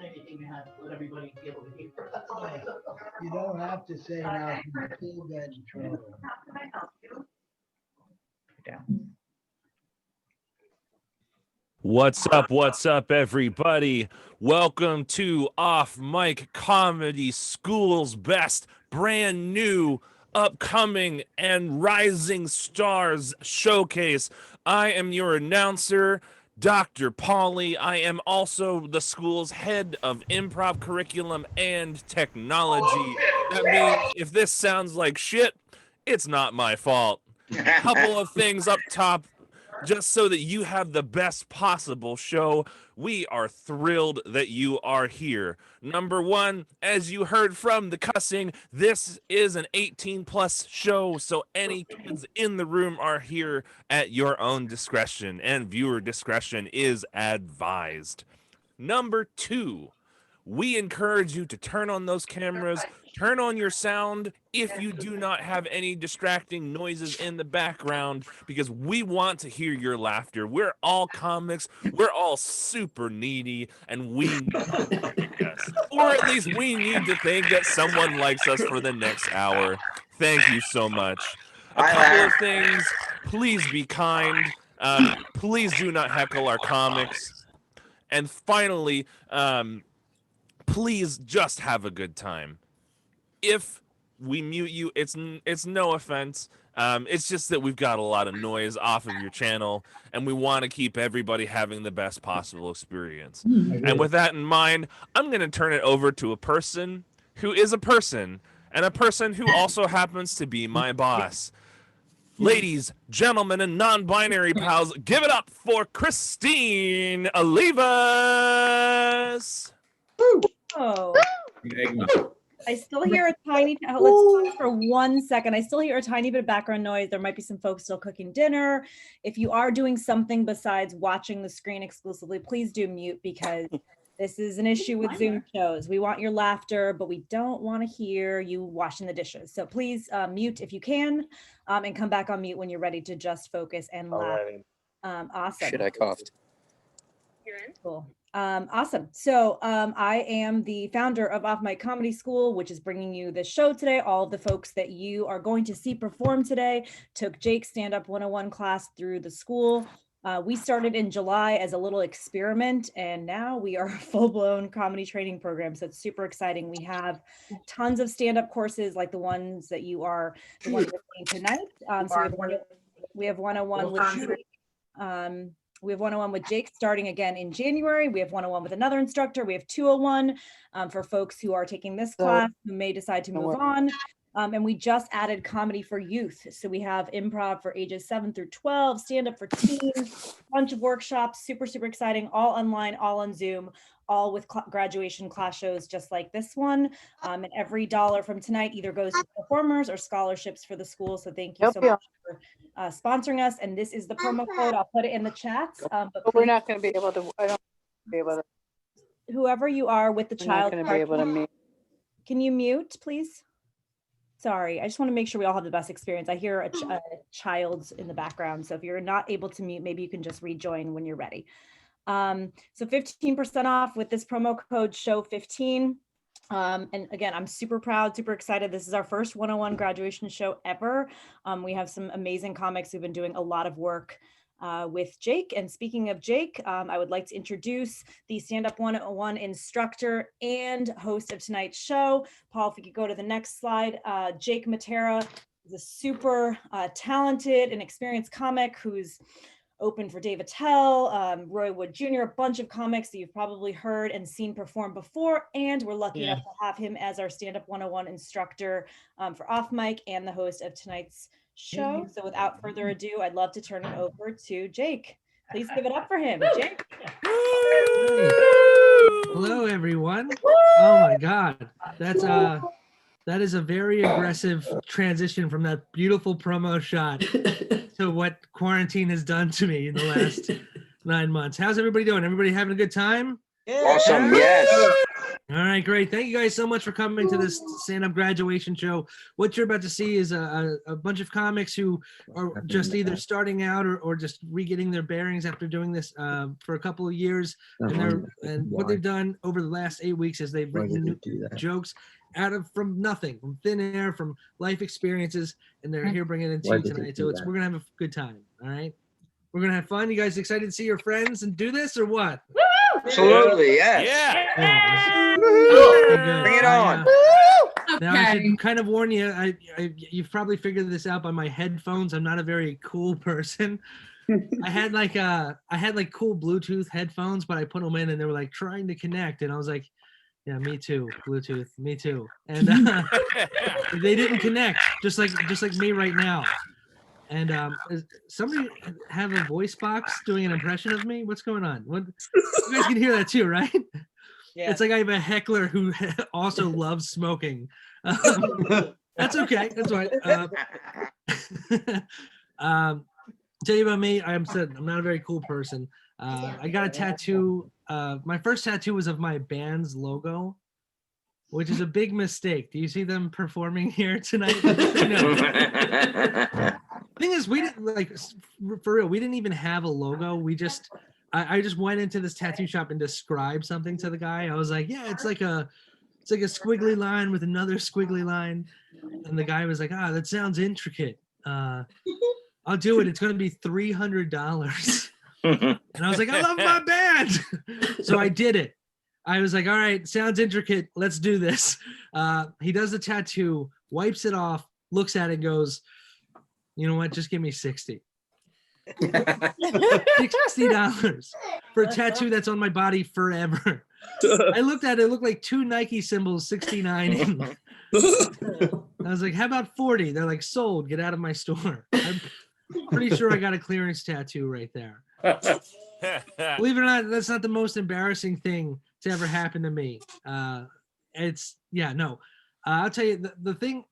anything to have let everybody be able to hear. You don't have to say nothing. Still get in trouble. What's up, everybody? Welcome to Off Mic Comedy School's best brand new upcoming and rising stars showcase. I am your announcer, Dr. Pauly. I am also the school's head of improv curriculum and technology. That means if this sounds like shit, it's not my fault. Couple of things up top, just so that you have the best possible show. We are thrilled that you are here. Number one, as you heard from the cussing, this is an 18 plus show, so any kids in the room are here at your own discretion, and viewer discretion is advised. Number two, we encourage you to turn on those cameras, turn on your sound if you do not have any distracting noises in the background, because we want to hear your laughter. We're all comics, we're all super needy, and we need to think us. Or at least we need to think that someone likes us for the next hour. Thank you so much. A couple of things, please be kind. Please do not heckle our comics. And finally, please just have a good time. If we mute you, it's no offense. It's just that we've got a lot of noise off of your channel, and we want to keep everybody having the best possible experience. And with that in mind, I'm going to turn it over to a person who is a person, and a person who also happens to be my boss. Ladies, gentlemen, and non-binary pals, give it up for Christine Olivas. Oh, I still hear a tiny, let's pause for 1 second. I still hear a tiny bit of background noise. There might be some folks still cooking dinner. If you are doing something besides watching the screen exclusively, please do mute, because this is an issue with Zoom shows. We want your laughter, but we don't want to hear you washing the dishes. So please mute if you can, and come back on mute when you're ready to just focus and laugh. Awesome. Shit, I coughed. Cool. Awesome. So I am the founder of Off Mic Comedy School, which is bringing you this show today. All of the folks that you are going to see perform today took Jake's Stand Up 101 class through the school. We started in July as a little experiment, and now we are a full-blown comedy training program. So it's super exciting. We have tons of stand-up courses like the ones that you are the ones you're seeing tonight. So we have 101 with we have 101 with Jake starting again in January. We have 101 with another instructor. We have 201 for folks who are taking this class who may decide to move on. And we just added comedy for youth. So we have improv for ages 7 through 12, stand-up for teens, a bunch of workshops, super, super exciting, all online, all on Zoom, all with graduation class shows just like this one. And every dollar from tonight either goes to performers or scholarships for the school. So thank you so much for sponsoring us. And this is the promo code. I'll put it in the chat. But we're not going to be able to, I don't be able to. Whoever you are with the child, going to be able to meet. Can you mute, please? Sorry, I just want to make sure we all have the best experience. I hear a child in the background. So if you're not able to mute, maybe you can just rejoin when you're ready. So 15% off with this promo code SHOW15. And again, I'm super proud, super excited. This is our first 101 graduation show ever. We have some amazing comics who've been doing a lot of work with Jake. And speaking of Jake, I would like to introduce the Stand Up 101 instructor and host of tonight's show. Paul, if we could go to the next slide. Jake Mattera is a super talented and experienced comic who's opened for Dave Attell, Roy Wood Jr., a bunch of comics that you've probably heard and seen perform before. And we're lucky enough to have him as our Stand Up 101 instructor for Off Mic and the host of tonight's show. So without further ado, I'd love to turn it over to Jake. Please give it up for him. Jake. Hello, everyone. Oh my God. That is a very aggressive transition from that beautiful promo shot to what quarantine has done to me in the last 9 months. How's everybody doing? Everybody having a good time? Awesome. Yes. All right, great. Thank you guys so much for coming to this stand-up graduation show. What you're about to see is a bunch of comics who are just either starting out or just re-getting their bearings after doing this for a couple of years. And what they've done over the last 8 weeks is they've written new jokes from nothing, from thin air, from life experiences, and they're here bringing it to you tonight. So we're gonna have a good time. All right, we're gonna have fun. You guys excited to see your friends and do this or what? Absolutely. Yes. Yeah. Bring it on. Now I should kind of warn you. You've probably figured this out by my headphones. I'm not a very cool person. I had like cool Bluetooth headphones, but I put them in and they were like trying to connect, and I was like, yeah, me too. Bluetooth, me too. And they didn't connect, just like me right now. And somebody have a voice box doing an impression of me? What's going on? What, you guys can hear that too, right? Yeah. It's like I have a heckler who also loves smoking. That's okay. That's right. Tell you about me. I'm not a very cool person. I got a tattoo. My first tattoo was of my band's logo, which is a big mistake. Do you see them performing here tonight? Thing is, we didn't for real. We didn't even have a logo. I just went into this tattoo shop and described something to the guy. I was like, yeah, it's like a squiggly line with another squiggly line, and the guy was like, that sounds intricate. I'll do it. It's going to be $300. And I was like, I love my band. So I did it. I was like, all right, sounds intricate. Let's do this. He does the tattoo, wipes it off, looks at it, goes, you know what? Just give me 60. $60 for a tattoo that's on my body forever. I looked at it, looked like 2 Nike symbols, 69. I was like, how about 40? They're like, sold, get out of my store. I'm pretty sure I got a clearance tattoo right there. Believe it or not, that's not the most embarrassing thing to ever happen to me. I'll tell you the thing.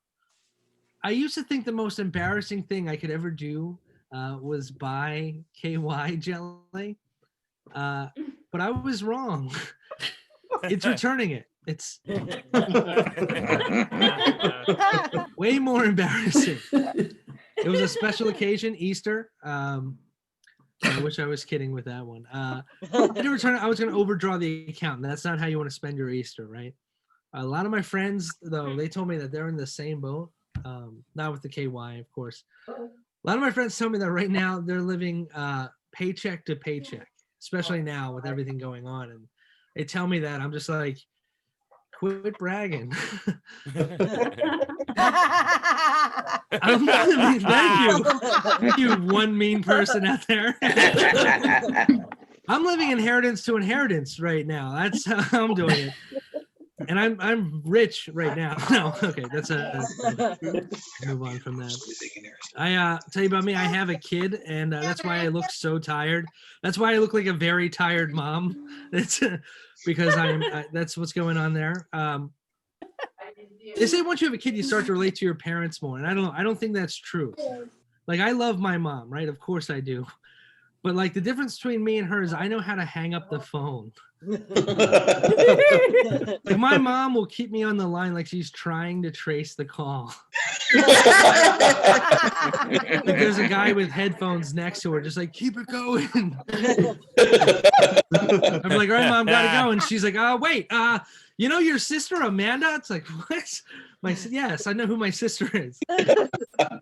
I used to think the most embarrassing thing I could ever do was buy KY jelly, but I was wrong. It's returning it. It's way more embarrassing. It was a special occasion, Easter. I wish I was kidding with that one. I didn't return it. I was going to overdraw the account. That's not how you want to spend your Easter, right? A lot of my friends, though, they told me that they're in the same boat. Not with the KY, of course. A lot of my friends tell me that right now they're living paycheck to paycheck, especially now with everything going on. And they tell me that. I'm just like, quit bragging. Thank you, one mean person out there. I'm living inheritance to inheritance right now. That's how I'm doing it. And I'm rich right now. No, okay, that's move on from that. I tell you about me. I have a kid, and that's why I look so tired. That's why I look like a very tired mom. It's because that's what's going on there. They say once you have a kid, you start to relate to your parents more, and I don't know. I don't think that's true. Like, I love my mom, right? Of course I do. But like, the difference between me and her is I know how to hang up the phone. Like, my mom will keep me on the line like she's trying to trace the call. Like, there's a guy with headphones next to her, just like, keep it going. I'm like, all right, mom, gotta go. And she's like, wait, you know your sister Amanda? It's like, what? Yes, I know who my sister is.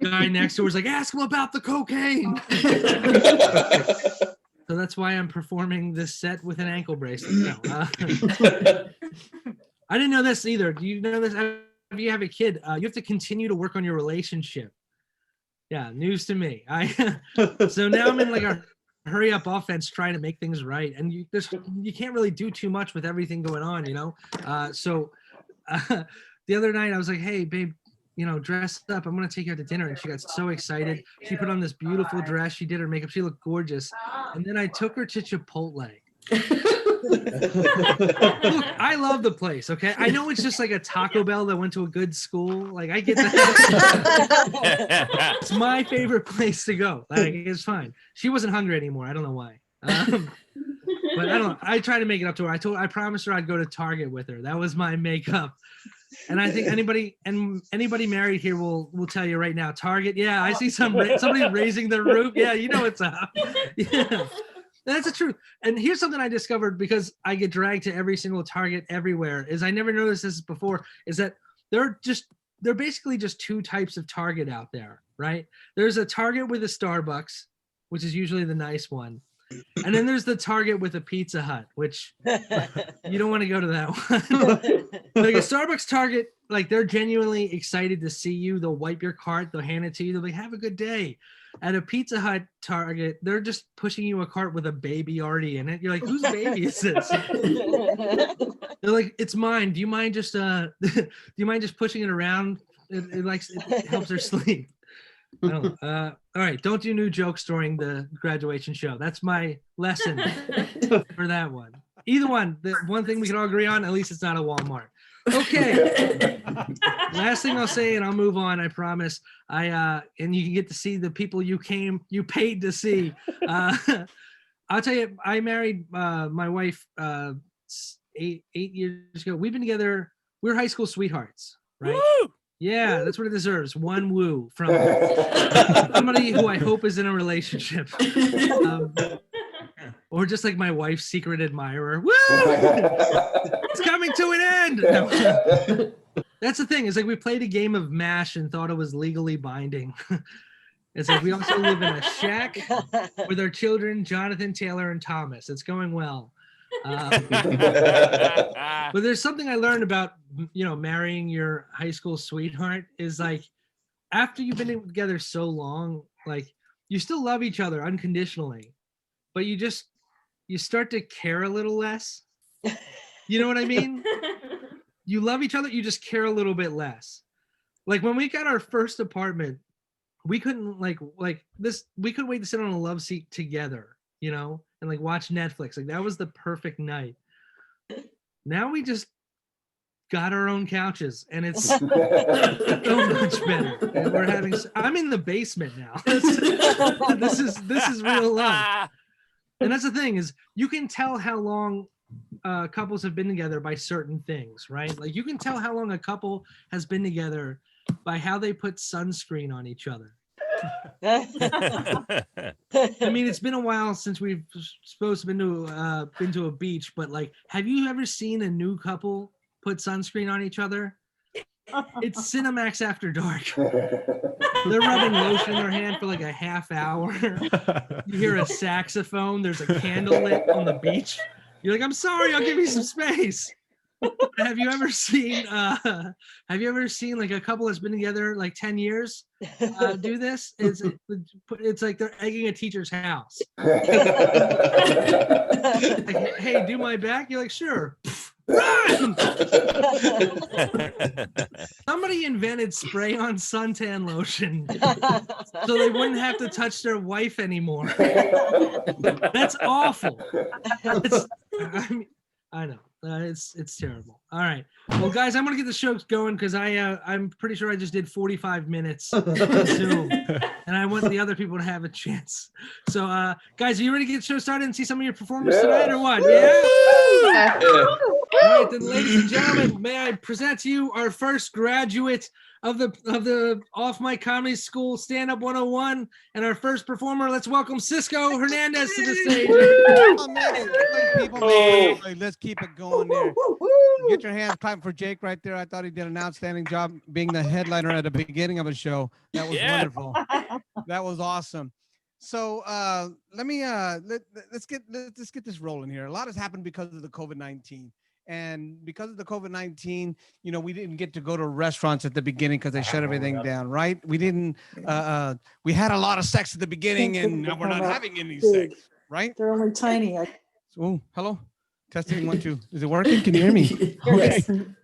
Guy next to her is like, ask him about the cocaine. So that's why I'm performing this set with an ankle bracelet. No, I didn't know this either. Do you know this? If you have a kid, you have to continue to work on your relationship. Yeah, news to me. So now I'm in like a hurry up offense trying to make things right. And you can't really do too much with everything going on, you know? The other night I was like, hey, babe, dress up. I'm going to take you out to dinner. And she got so excited. She put on this beautiful dress. She did her makeup. She looked gorgeous. And then I took her to Chipotle. Look, I love the place, okay? I know it's just like a Taco Bell that went to a good school. Like, I get that. It's my favorite place to go. Like, it's fine. She wasn't hungry anymore. I don't know why. But I try to make it up to her. I promised her I'd go to Target with her. That was my makeup. And I think anybody married here will tell you right now, Target. Yeah, I see somebody raising their roof. Yeah, you know what's up. Yeah. That's the truth. And here's something I discovered because I get dragged to every single Target everywhere, is I never noticed this before, is that there are basically just two types of Target out there, right? There's a Target with a Starbucks, which is usually the nice one. And then there's the Target with a Pizza Hut, which you don't want to go to that one. Like a Starbucks Target, like they're genuinely excited to see you. They'll wipe your cart, they'll hand it to you. They'll be like, have a good day. At a Pizza Hut Target, they're just pushing you a cart with a baby already in it. You're like, whose baby is this? They're like, it's mine. Do you mind just pushing it around? It helps her sleep. All right, don't do new jokes during the graduation show. That's my lesson for that one. Either one, the one thing we can all agree on, at least it's not a Walmart. Okay. Last thing I'll say, and I'll move on, I promise. And you can get to see the people you paid to see. I'll tell you, I married my wife 8 years ago. We've been together. We're high school sweethearts, right? Woo! Yeah, that's what it deserves. One woo from somebody who I hope is in a relationship. Or just like my wife's secret admirer. Woo! It's coming to an end. No. That's the thing. It's like we played a game of MASH and thought it was legally binding. It's like we also live in a shack with our children, Jonathan, Taylor, and Thomas. It's going well. But there's something I learned about, marrying your high school sweetheart is like, after you've been together so long, like you still love each other unconditionally, but you start to care a little less. You know what I mean? You love each other, you just care a little bit less. Like when we got our first apartment, we couldn't we couldn't wait to sit on a love seat together, and like watch Netflix. Like that was the perfect night. Now we just got our own couches and it's so much better. And I'm in the basement now. This is real love. And that's the thing, is you can tell how long couples have been together by certain things, right? Like you can tell how long a couple has been together by how they put sunscreen on each other. I mean, it's been a while since we've supposed to been to a beach, but like, have you ever seen a new couple put sunscreen on each other? It's Cinemax After Dark. They're rubbing lotion in their hand for like a half hour. You hear a saxophone. There's a candle lit on the beach. You're like, I'm sorry, I'll give you some space. Have you ever seen like a couple that's been together like 10 years do this? It's like they're egging a teacher's house. Like, hey, do my back? You're like, sure. Run! Somebody invented spray-on suntan lotion so they wouldn't have to touch their wife anymore. That's awful. I know. It's terrible. All right. Well, guys, I'm gonna get the show going because I'm pretty sure I just did 45 minutes on Zoom, and I want the other people to have a chance. So, guys, are you ready to get the show started and see some of your performers tonight, or what? Yeah. All right, then, ladies and gentlemen, may I present to you our first graduate of the Off Mic Comedy School Stand-Up 101, and our first performer. Let's welcome Cisco Hernandez to the stage. Oh, man. People, man. Let's keep it going there. Get your hands clapping for Jake right there. I thought he did an outstanding job being the headliner at the beginning of a show. That was wonderful. That was awesome. So let's get this rolling here. A lot has happened because of the COVID-19. And because of the COVID-19, we didn't get to go to restaurants at the beginning because they shut everything down, right? We didn't, we had a lot of sex at the beginning and now we're not having any sex, right? They're only tiny. Oh, hello? Testing 1, 2. Is it working? Can you hear me? Okay.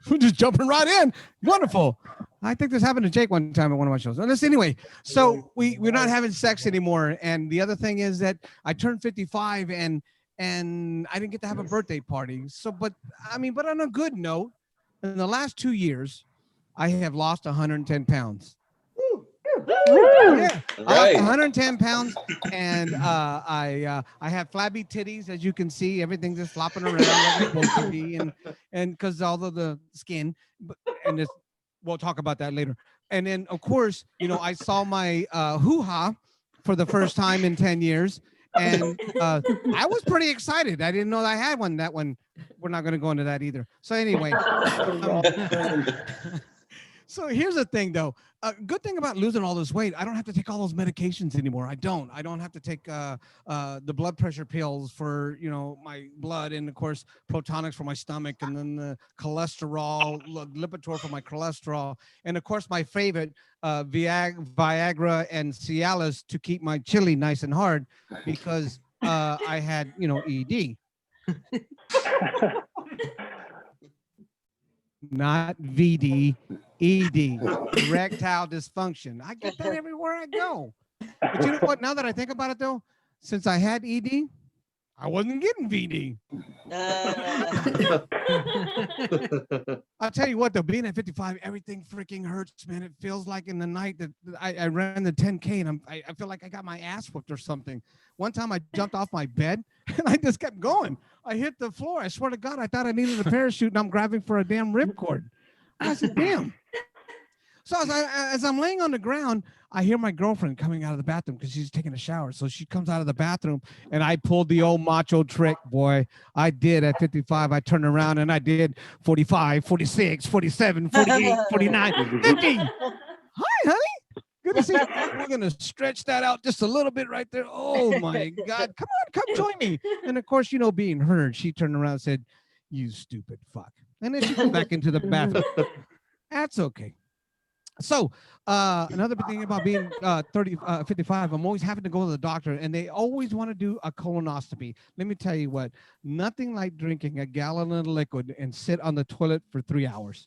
We're just jumping right in. Wonderful. I think this happened to Jake one time at one of my shows. Anyway, so we're not having sex anymore. And the other thing is that I turned 55 and I didn't get to have a birthday party. So, but on a good note, in the last 2 years, I have lost 110 pounds. Yeah. I lost Right. 110 pounds, and I have flabby titties, as you can see. Everything's just flopping around like it's supposed to be, and because all of the skin, and this, we'll talk about that later. And then, of course, I saw my hoo-ha for the first time in 10 years, and I was pretty excited. I didn't know I had one. That one, we're not going to go into that either. So anyway. So here's the thing, though. A good thing about losing all this weight, I don't have to take all those medications anymore. I don't have to take the blood pressure pills for my blood, and of course Protonics for my stomach, and then the cholesterol, Lipitor for my cholesterol, and of course my favorite Viagra and Cialis to keep my chili nice and hard, because I had ED. Not VD, ED, erectile dysfunction. I get that everywhere I go. But you know what? Now that I think about it, though, since I had ED, I wasn't getting VD. I'll tell you what, though, being at 55, everything freaking hurts, man. It feels like in the night that I ran the 10K, and I feel like I got my ass whooped or something. One time I jumped off my bed, and I just kept going. I hit the floor. I swear to God, I thought I needed a parachute, and I'm grabbing for a damn ripcord. I said, damn. So as I'm laying on the ground, I hear my girlfriend coming out of the bathroom because she's taking a shower. So she comes out of the bathroom, and I pulled the old macho trick, boy. I did at 55. I turned around and I did 45, 46, 47, 48, 49, 50. Hi, honey. Good to see you. We're going to stretch that out just a little bit right there. Oh, my God. Come on, come join me. And, of course, being heard, she turned around and said, you stupid fuck. And then she went back into the bathroom. That's okay. So another thing about being 55, I'm always having to go to the doctor, and they always want to do a colonoscopy. Let me tell you what, nothing like drinking a gallon of liquid and sit on the toilet for 3 hours.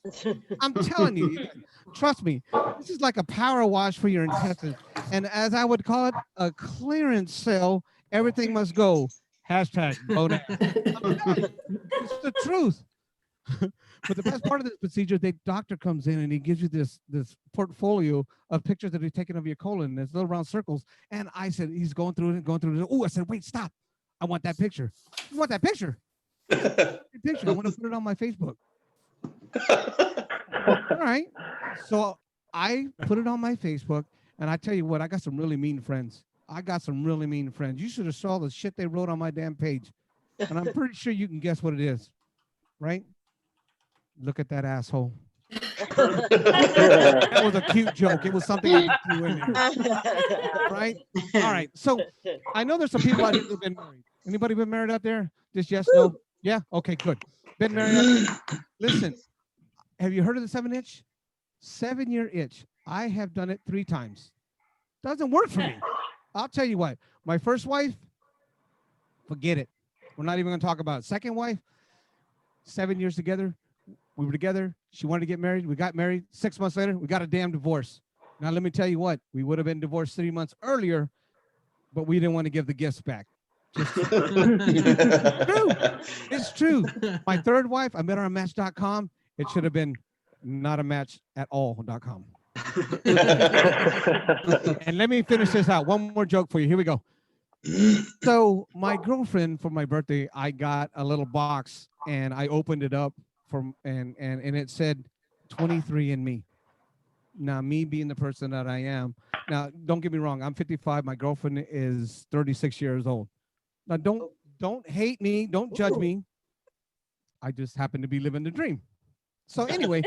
I'm telling you, trust me, this is like a power wash for your intestines. And as I would call it, a clearance cell, everything must go. Hashtag bonus. It's the truth. But the best part of this procedure, the doctor comes in and he gives you this portfolio of pictures that he's taken of your colon. There's little round circles. And I said, he's going through it. Oh, I said, wait, stop. I want that picture. You want that picture? Picture. I want to put it on my Facebook. All right. So I put it on my Facebook, and I tell you what, I got some really mean friends. You should have saw the shit they wrote on my damn page. And I'm pretty sure you can guess what it is, right? Look at that asshole. That was a cute joke. It was something I threw in there. Right? All right. So I know there's some people out here who've been married. Anybody been married out there? Just yes, no? Yeah? Okay, good. Been married out there? Listen, have you heard of the 7-itch? 7-year itch. I have done it 3 times. Doesn't work for me. I'll tell you what. My first wife, forget it. We're not even going to talk about it. Second wife, 7 years together. We were together. She wanted to get married. We got married. 6 months later, we got a damn divorce. Now, let me tell you what. We would have been divorced 3 months earlier, but we didn't want to give the gifts back. Just true. It's true. My third wife, I met her on Match.com. It should have been not a match at all.com. And let me finish this out. One more joke for you. Here we go. So my girlfriend, for my birthday, I got a little box, and I opened it up and it said 23andMe. Now, me being the person that I am, now don't get me wrong, I'm 55. My girlfriend is 36 years old. Now don't hate me, don't judge me. I just happen to be living the dream. So anyway,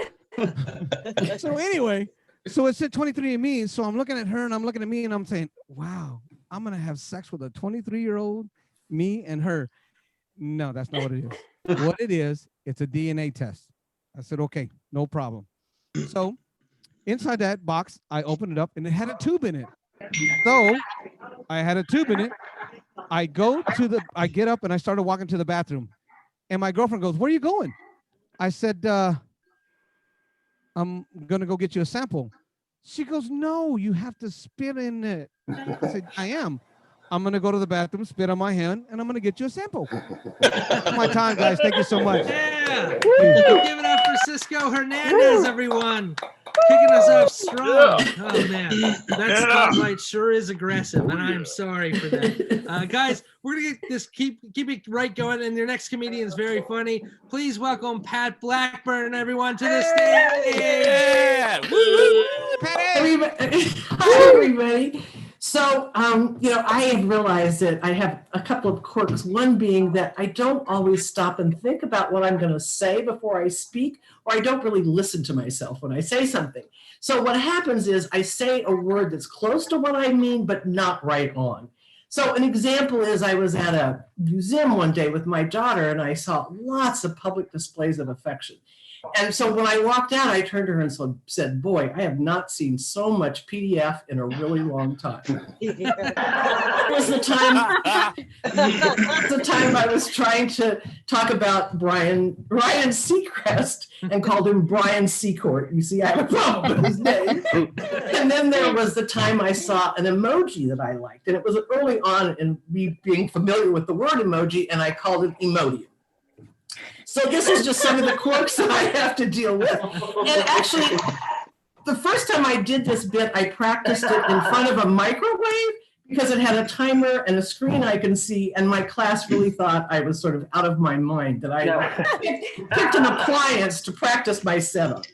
so it said 23andMe. So I'm looking at her and I'm looking at me and I'm saying, wow, I'm gonna have sex with a 23-year-old, me and her. No, that's not what it is. What it is, it's a DNA test. I said, okay, no problem. So inside that box, I opened it up and it had a tube in it. So I had a tube in it. I get up and I started walking to the bathroom. And my girlfriend goes, where are you going? I said, I'm going to go get you a sample. She goes, no, you have to spit in it. I said, I am. I'm going to go to the bathroom, spit on my hand, and I'm going to get you a sample. That's my time, guys. Thank you so much. Yeah. Give it up for Cisco Hernandez, everyone. Kicking us off strong. Oh man, that spotlight sure is aggressive, and I'm sorry for that. Guys, we're gonna get this keep it right going, and your next comedian is very funny. Please welcome Pat Blackburn, everyone, to the stage. Yeah. Woo! Hi, everybody. So, I have realized that I have a couple of quirks. One being that I don't always stop and think about what I'm going to say before I speak, or I don't really listen to myself when I say something. So what happens is I say a word that's close to what I mean, but not right on. So an example is I was at a museum one day with my daughter, and I saw lots of public displays of affection. And so when I walked out, I turned to her and said, boy, I have not seen so much PDF in a really long time. It was the time I was trying to talk about Ryan Seacrest and called him Brian Seacourt. You see, I have a problem with his name. And then there was the time I saw an emoji that I liked. And it was early on in me being familiar with the word emoji, and I called it Emodium. So this is just some of the quirks that I have to deal with. And actually, the first time I did this bit, I practiced it in front of a microwave because it had a timer and a screen I can see, and my class really thought I was sort of out of my mind, that I picked an appliance to practice my setup.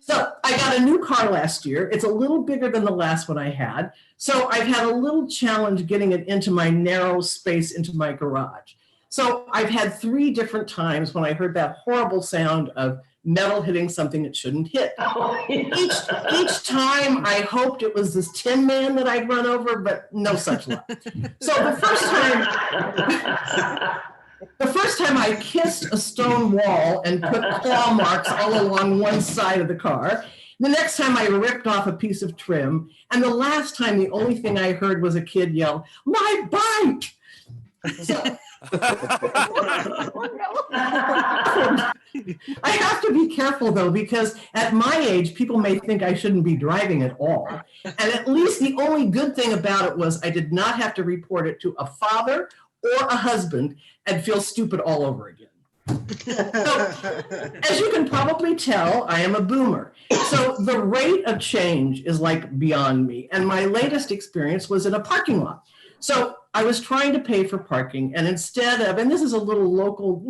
So I got a new car last year. It's a little bigger than the last one I had. So I've had a little challenge getting it into my narrow space into my garage. So I've had 3 different times when I heard that horrible sound of metal hitting something it shouldn't hit. Each time I hoped it was this Tin Man that I'd run over, but no such luck. So the first time I kissed a stone wall and put claw marks all along one side of the car. The next time I ripped off a piece of trim. And the last time, the only thing I heard was a kid yell, "My bike!" So, I have to be careful though, because at my age, people may think I shouldn't be driving at all. And at least the only good thing about it was I did not have to report it to a father or a husband and feel stupid all over again. So, as you can probably tell, I am a boomer. So the rate of change is like beyond me. And my latest experience was in a parking lot. So I was trying to pay for parking, and instead of, and this is a little local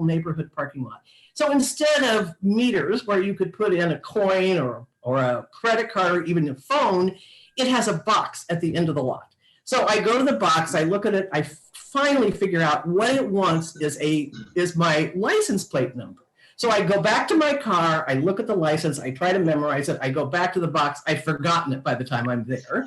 neighborhood parking lot. So instead of meters where you could put in a coin or a credit card or even a phone, it has a box at the end of the lot. So I go to the box, I look at it, I finally figure out what it wants is my license plate number. So I go back to my car, I look at the license, I try to memorize it, I go back to the box, I've forgotten it by the time I'm there.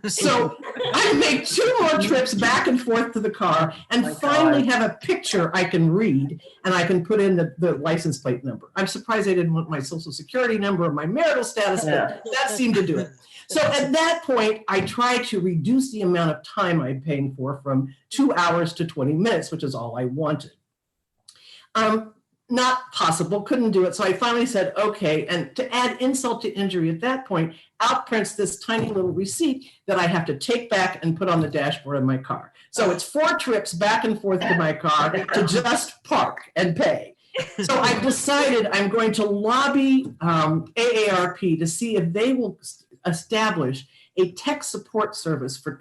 So I make 2 more trips back and forth to the car and finally have a picture I can read, and I can put in the license plate number. I'm surprised they didn't want my social security number or my marital status, but that seemed to do it. So at that point, I try to reduce the amount of time I'm paying for from 2 hours to 20 minutes, which is all I wanted. Not possible, couldn't do it. So I finally said, okay. And to add insult to injury at that point, out prints this tiny little receipt that I have to take back and put on the dashboard of my car. So it's 4 trips back and forth to my car to just park and pay. So I've decided I'm going to lobby AARP to see if they will establish a tech support service for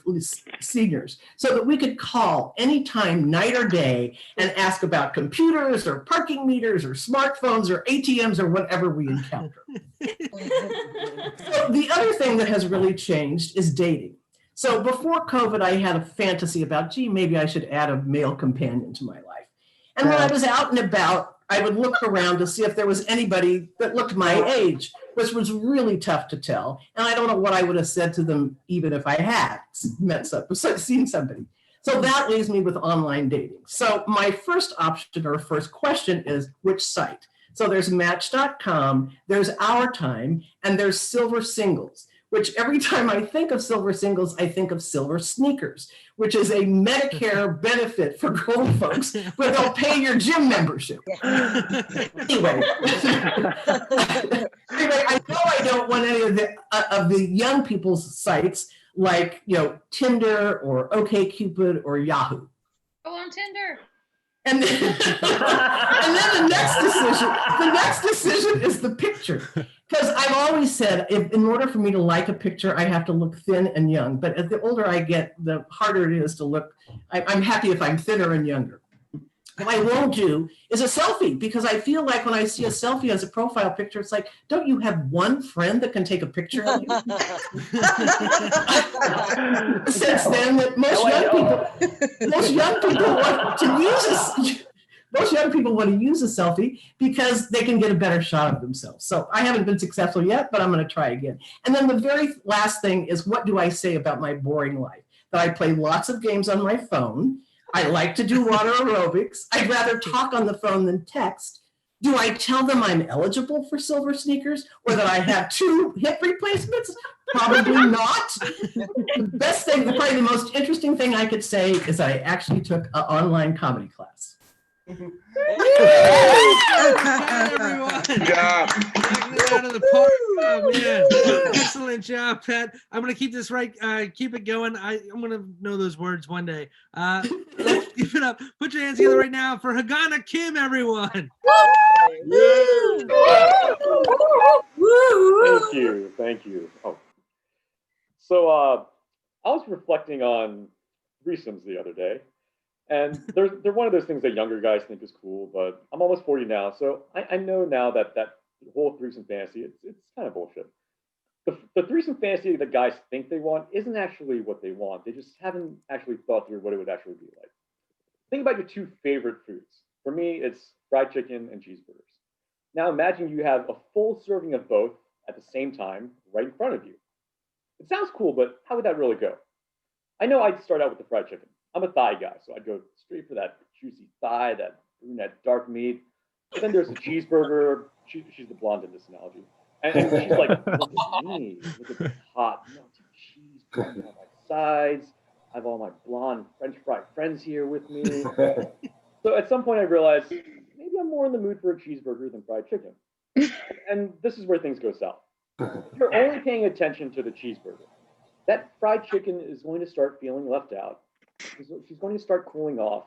seniors so that we could call anytime, night or day, and ask about computers or parking meters or smartphones or ATMs or whatever we encounter. So the other thing that has really changed is dating. So before COVID, I had a fantasy about, gee, maybe I should add a male companion to my life. And when I was out and about, I would look around to see if there was anybody that looked my age, which was really tough to tell. And I don't know what I would have said to them even if I had seen somebody. So that leaves me with online dating. So my first option or first question is which site? So there's Match.com, there's Our Time, and there's Silver Singles, which every time I think of Silver Singles, I think of Silver Sneakers, which is a Medicare benefit for grown folks where they'll pay your gym membership. Anyway, I know I don't want any of the young people's sites like, Tinder or OkCupid or Yahoo. Go on Tinder. And then the next decision is the picture. Because I've always said, if in order for me to like a picture, I have to look thin and young. But as the older I get, the harder it is to look. I'm happy if I'm thinner and younger. What I won't do is a selfie, because I feel like when I see a selfie as a profile picture, it's like, don't you have one friend that can take a picture of you? Since then, that most young people want to use most young people want to use a selfie because they can get a better shot of themselves. So I haven't been successful yet, but I'm going to try again. And then the very last thing is, what do I say about my boring life? That I play lots of games on my phone. I like to do water aerobics. I'd rather talk on the phone than text. Do I tell them I'm eligible for silver sneakers, or that I have 2 hip replacements? Probably not. The best thing, probably the most interesting thing I could say is I actually took an online comedy class. Everyone. Good job. Knocking it out of the park. Oh, man. Excellent job, Pat. I'm gonna keep this right. Keep it going. I'm gonna know those words one day. Let's keep it up. Put your hands together right now for Hagana Kim, everyone. Thank you. Oh. So I was reflecting on threesomes the other day, and they're one of those things that younger guys think is cool, but I'm almost 40 now, so I know now that whole threesome fantasy, it's kind of bullshit. The threesome fantasy that guys think they want isn't actually what they want. They just haven't actually thought through what it would actually be like. Think about your 2 favorite foods. For me, it's fried chicken and cheeseburgers. Now imagine you have a full serving of both at the same time right in front of you. It sounds cool, but how would that really go? I know I'd start out with the fried chicken. I'm a thigh guy, so I'd go straight for that juicy thigh, that brunette dark meat. But then there's the cheeseburger. She's the blonde in this analogy. And she's like, look at me. Look at this hot melted cheeseburger on my sides. I have all my blonde French fry friends here with me. So at some point I realized maybe I'm more in the mood for a cheeseburger than fried chicken. And this is where things go south. If you're only paying attention to the cheeseburger, that fried chicken is going to start feeling left out. She's going to start cooling off.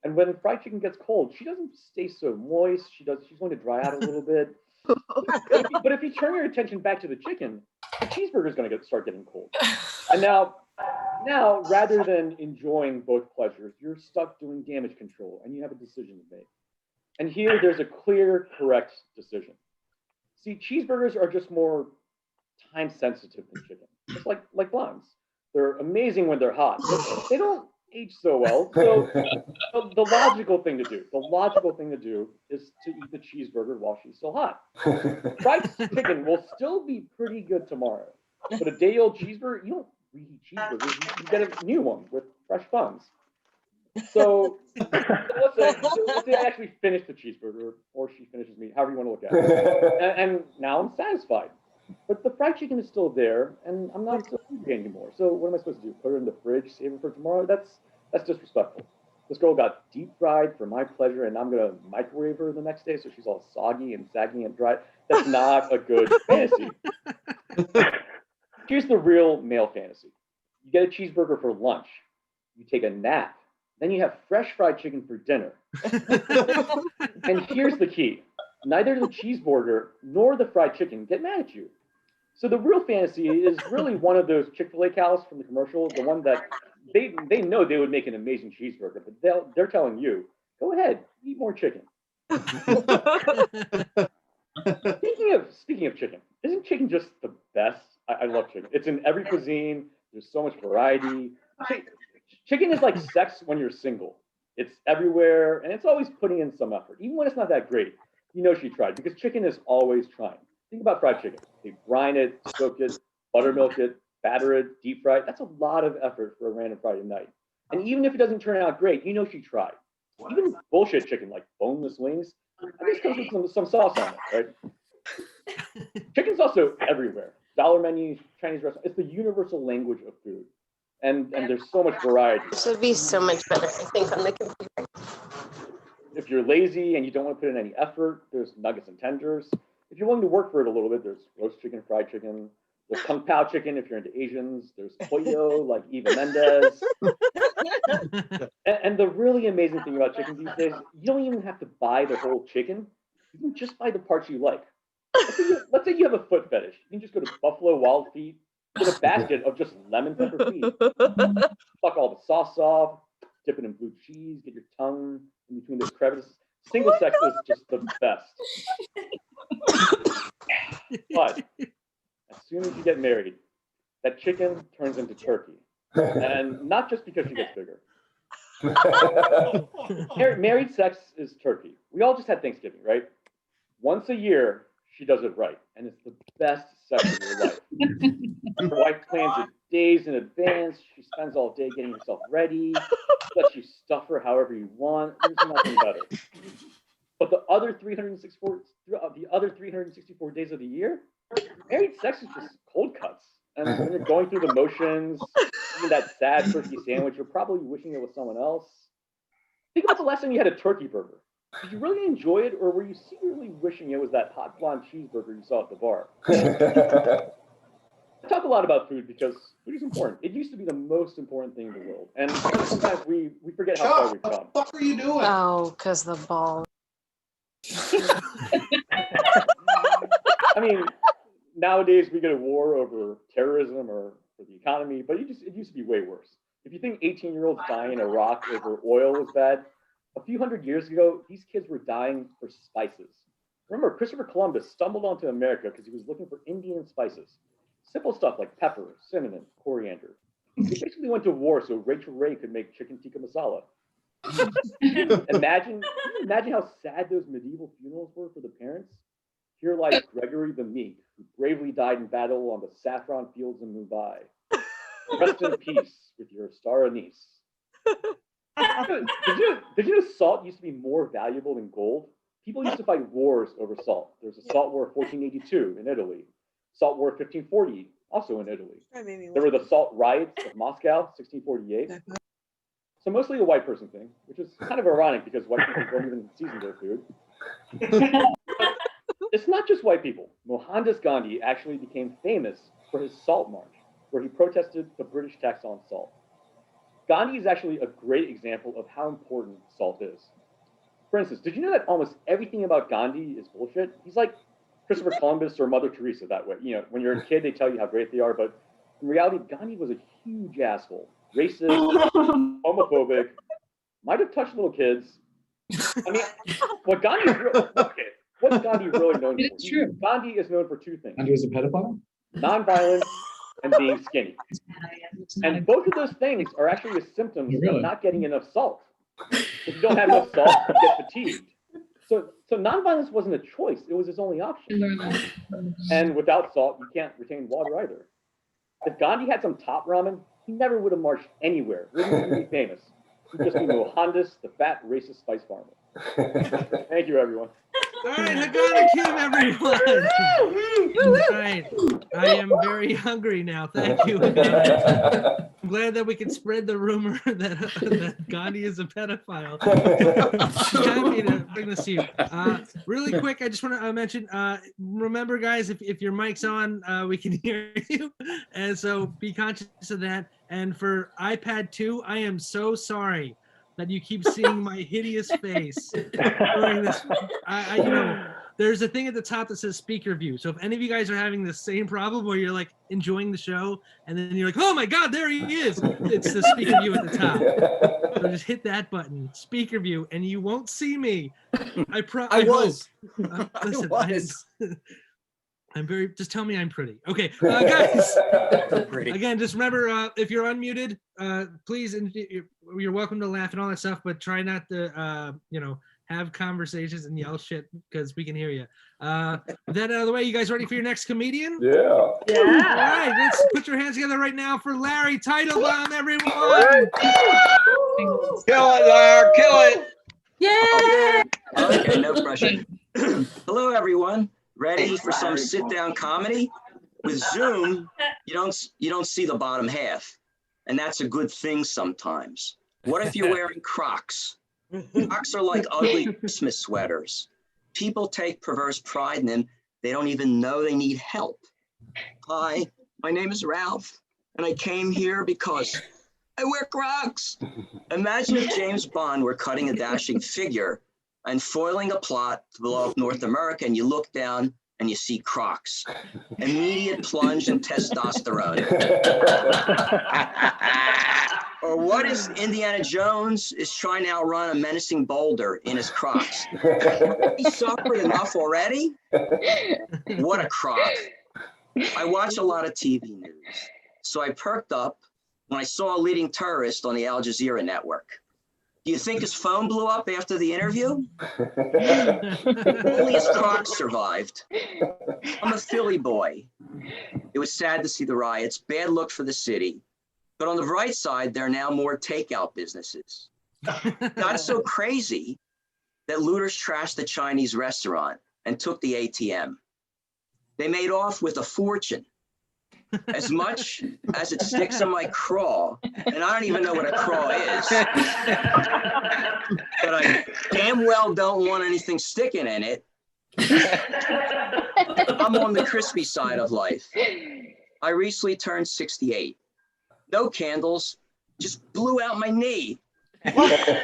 And when fried chicken gets cold, she doesn't stay so moist. She's going to dry out a little bit. But if you turn your attention back to the chicken, the cheeseburger is going to start getting cold. And now, rather than enjoying both pleasures, you're stuck doing damage control, and you have a decision to make. And here, there's a clear, correct decision. See, cheeseburgers are just more time-sensitive than chicken. It's like blondes. They're amazing when they're hot, but they don't age so well. So the logical thing to do is to eat the cheeseburger while she's still hot. Fried chicken will still be pretty good tomorrow, but a day-old cheeseburger, you don't reheat cheeseburgers. You get a new one with fresh buns. So let's say I actually finish the cheeseburger, or she finishes me, however you want to look at it. And now I'm satisfied. But the fried chicken is still there, and I'm not so hungry anymore. So what am I supposed to do? Put her in the fridge, save it for tomorrow? That's disrespectful. This girl got deep fried for my pleasure, and I'm gonna microwave her the next day so she's all soggy and saggy and dry. That's not a good fantasy. Here's the real male fantasy. You get a cheeseburger for lunch. You take a nap. Then you have fresh fried chicken for dinner. And here's the key. Neither the cheeseburger nor the fried chicken get mad at you. So the real fantasy is really one of those Chick-fil-A cows from the commercial, the one that they know they would make an amazing cheeseburger, but they're telling you, go ahead, eat more chicken. Speaking of chicken, isn't chicken just the best? I love chicken. It's in every cuisine. There's so much variety. Chicken is like sex when you're single. It's everywhere, and it's always putting in some effort. Even when it's not that great, you know she tried, because chicken is always trying. Think about fried chicken. They brine it, soak it, buttermilk it, batter it, deep fry it. That's a lot of effort for a random Friday night. And even if it doesn't turn out great, you know she tried. Even bullshit chicken, like boneless wings, that just comes with some sauce on it, right? Chicken's also everywhere. Dollar menus, Chinese restaurants. It's the universal language of food. And there's so much variety. This would be so much better, I think, on the computer. If you're lazy and you don't want to put in any effort, there's nuggets and tenders. If you're willing to work for it a little bit, there's roast chicken, fried chicken. There's kung pao chicken if you're into Asians. There's pollo like Eva Mendes. And the really amazing thing about chicken these days, you don't even have to buy the whole chicken. You can just buy the parts you like. let's say you have a foot fetish. You can just go to Buffalo Wild Feet, get a basket of just lemon pepper feet. Suck all the sauce off, dip it in blue cheese, get your tongue in between those crevices. Single sex is just the best. But as soon as you get married, that chicken turns into turkey. And not just because she gets bigger. Married sex is turkey. We all just had Thanksgiving, right? Once a year, she does it right. And it's the best sex of your life. Her wife plans it days in advance. She spends all day getting herself ready. Lets you stuff her however you want. There's nothing better. But the other 364 days of the year, married sex is just cold cuts. And when you're going through the motions, eating that sad turkey sandwich, you're probably wishing it was someone else. Think about the last time you had a turkey burger. Did you really enjoy it, or were you secretly wishing it was that hot blonde cheeseburger you saw at the bar? I talk a lot about food because food is important. It used to be the most important thing in the world. And sometimes we forget how far we've come. What are you doing? Oh, because the ball. I mean, nowadays we get a war over terrorism or the economy, but it used to be way worse. If you think 18-year-olds dying in Iraq over oil was bad, a few hundred years ago, these kids were dying for spices. Remember, Christopher Columbus stumbled onto America because he was looking for Indian spices. Simple stuff like pepper, cinnamon, coriander. He basically went to war so Rachel Ray could make chicken tikka masala. Imagine how sad those medieval funerals were for the parents. Here lies Gregory the Meek, who bravely died in battle on the saffron fields in Mumbai. Rest in peace with your star anise. Did you know salt used to be more valuable than gold? People used to fight wars over salt. There's a salt war of 1482 in Italy. Salt war of 1540, also in Italy. There were the salt riots of Moscow, 1648. So mostly a white person thing, which is kind of ironic because white people don't even season their food. It's not just white people. Mohandas Gandhi actually became famous for his salt march, where he protested the British tax on salt. Gandhi is actually a great example of how important salt is. For instance, did you know that almost everything about Gandhi is bullshit? He's like Christopher Columbus or Mother Teresa that way. You know, when you're a kid, they tell you how great they are, but in reality, Gandhi was a huge asshole. Racist, homophobic, might have touched little kids. I mean, what's Gandhi really known for? It's true. Gandhi is known for two things. Gandhi was a pedophile? Nonviolence and being skinny. And both of those things are actually a symptom of not getting enough salt. If you don't have enough salt, you get fatigued. So nonviolence wasn't a choice. It was his only option. And without salt, you can't retain water either. If Gandhi had some top ramen, he never would have marched anywhere. Wouldn't even be famous. He'd just be Mohandas, the fat, racist spice farmer. Thank you, everyone. All right, Hagana Kim, everyone. All right, I am very hungry now. Thank you. I'm glad that we could spread the rumor that Gandhi is a pedophile. Happy to bring this to you. Really quick, I just want to mention, remember, guys, if your mic's on, we can hear you. And so be conscious of that. And for iPad 2, I am so sorry that you keep seeing my hideous face during this. You know, there's a thing at the top that says speaker view. So if any of you guys are having the same problem where you're like enjoying the show and then you're like, oh my God, there he is. It's the speaker view at the top. So just hit that button, speaker view, and you won't see me. I was. Listen, I'm very, just tell me I'm pretty. Okay, guys, again, just remember, if you're unmuted, please, and you're welcome to laugh and all that stuff, but try not to, have conversations and yell shit because we can hear you. With that out of the way, you guys ready for your next comedian? Yeah. All right, let's put your hands together right now for Larry Teitelbaum, everyone. Kill it, Larry, kill it. Yay! Okay, no pressure. Hello, everyone. Ready for some sit-down comedy? With Zoom, you don't see the bottom half, and that's a good thing sometimes. What if you're wearing Crocs? Crocs are like ugly Christmas sweaters. People take perverse pride in them. They don't even know they need help. Hi, my name is Ralph, and I came here because I wear Crocs. Imagine if James Bond were cutting a dashing figure and foiling a plot to blow up North America, and you look down and you see Crocs. Immediate plunge in testosterone. Or what is Indiana Jones is trying to outrun a menacing boulder in his Crocs? He suffered enough already? What a crock. I watch a lot of TV news, so I perked up when I saw a leading terrorist on the Al Jazeera network. Do you think his phone blew up after the interview? Only his Crocs survived. I'm a Philly boy. It was sad to see the riots, bad look for the city. But on the bright side, there are now more takeout businesses. Got so crazy that looters trashed the Chinese restaurant and took the ATM. They made off with a fortune. As much as it sticks in my craw, and I don't even know what a craw is, but I damn well don't want anything sticking in it. I'm on the crispy side of life. I recently turned 68. No candles, just blew out my knee. I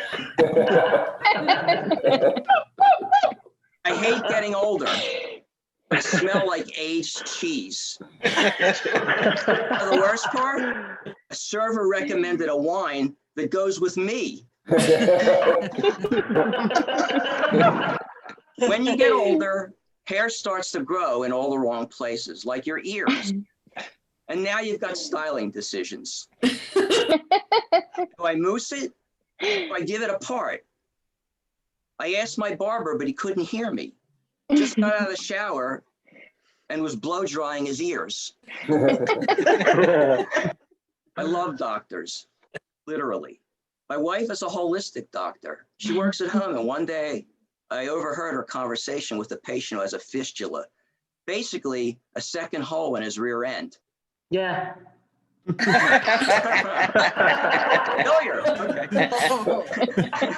hate getting older. I smell like aged cheese. The worst part, a server recommended a wine that goes with me. When you get older, hair starts to grow in all the wrong places, like your ears. And now you've got styling decisions. Do I mousse it? Do I give it a part? I asked my barber, but he couldn't hear me. Just got out of the shower and was blow drying his ears. I love doctors, literally. My wife is a holistic doctor. She works at home, and one day I overheard her conversation with a patient who has a fistula, basically a second hole in his rear end. Yeah. Familiar.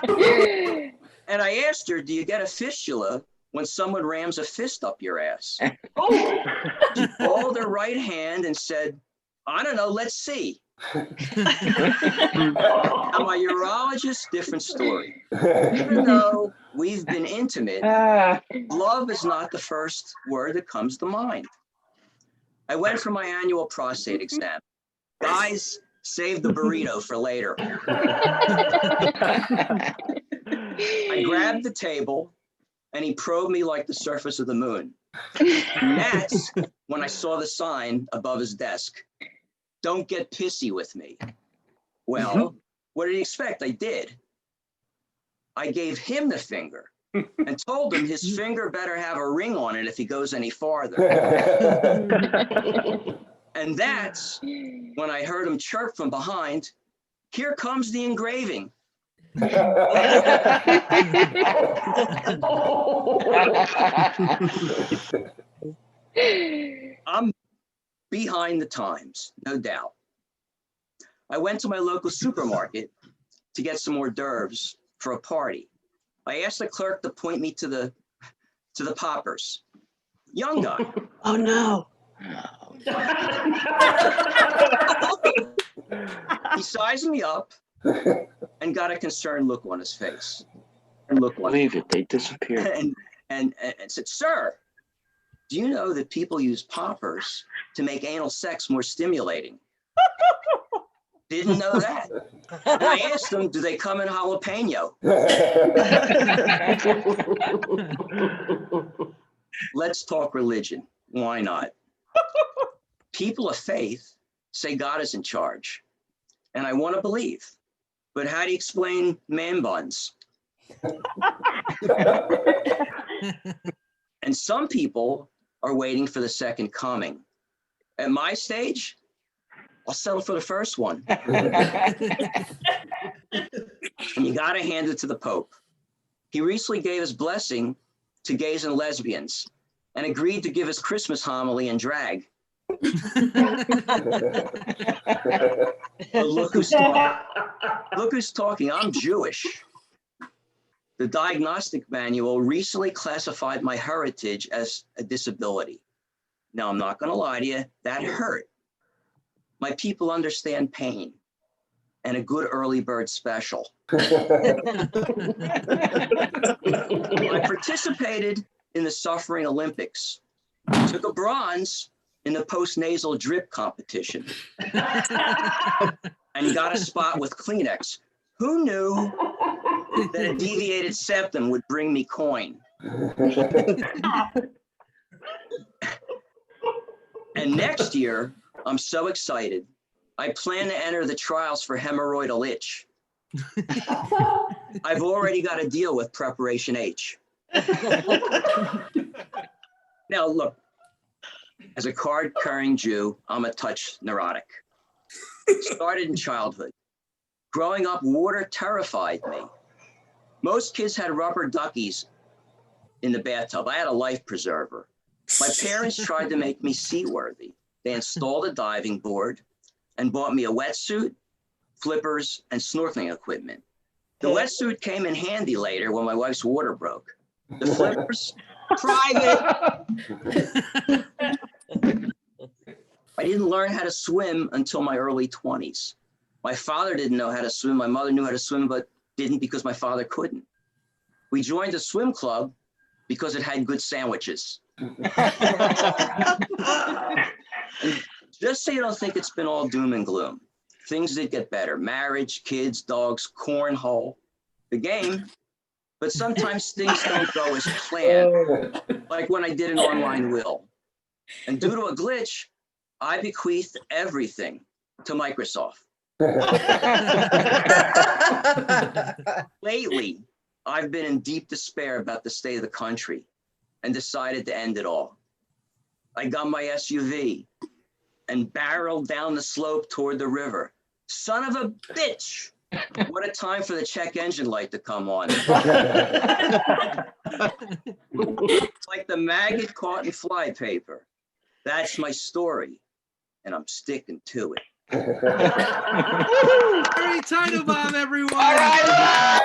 Okay. And I asked her, do you get a fistula when someone rams a fist up your ass? She called her right hand and said, I don't know, let's see. Now, my urologist, different story. Even though we've been intimate, love is not the first word that comes to mind. I went for my annual prostate exam. Guys, save the burrito for later. I grabbed the table and he probed me like the surface of the moon. And that's when I saw the sign above his desk. Don't get pissy with me. Well, what did he expect? I did. I gave him the finger and told him his finger better have a ring on it if he goes any farther. And that's when I heard him chirp from behind, here comes the engraving. I'm behind the times, no doubt. I went to my local supermarket to get some hors d'oeuvres for a party. I asked the clerk to point me to the poppers. Young guy. Oh no. He sized me up and got a concerned look on his face. Believe it, they disappeared. And said, sir, do you know that people use poppers to make anal sex more stimulating? Didn't know that. And I asked him, do they come in jalapeno? Let's talk religion. Why not? People of faith say God is in charge, and I want to believe. But how do you explain man buns? And some people are waiting for the second coming. At my stage, I'll settle for the first one. And you got to hand it to the Pope. He recently gave his blessing to gays and lesbians and agreed to give his Christmas homily in drag. But look who's talking. Look who's talking. I'm Jewish. The diagnostic manual recently classified my heritage as a disability. Now, I'm not going to lie to you, that hurt. My people understand pain and a good early bird special. I participated in the Suffering Olympics Took a bronze in the post-nasal drip competition and got a spot with Kleenex. Who knew that a deviated septum would bring me coin? And next year, I'm so excited. I plan to enter the trials for hemorrhoidal itch. I've already got a deal with Preparation H. Now, look, as a card-carrying Jew, I'm a touch neurotic. Started in childhood. Growing up, water terrified me. Most kids had rubber duckies in the bathtub. I had a life preserver. My parents tried to make me seaworthy. They installed a diving board and bought me a wetsuit, flippers, and snorkeling equipment. The wetsuit came in handy later when my wife's water broke. The flippers, private. I didn't learn how to swim until my early 20s. My father didn't know how to swim. My mother knew how to swim, but didn't because my father couldn't. We joined a swim club because it had good sandwiches. Just so you don't think it's been all doom and gloom. Things did get better. Marriage, kids, dogs, cornhole, the game. But sometimes things don't go as planned, like when I did an online will. And due to a glitch, I bequeathed everything to Microsoft. Lately, I've been in deep despair about the state of the country and decided to end it all. I got my SUV and barreled down the slope toward the river. Son of a bitch! What a time for the check engine light to come on. It's like the maggot caught in flypaper. That's my story, and I'm sticking to it. Very title bomb, everyone. All right.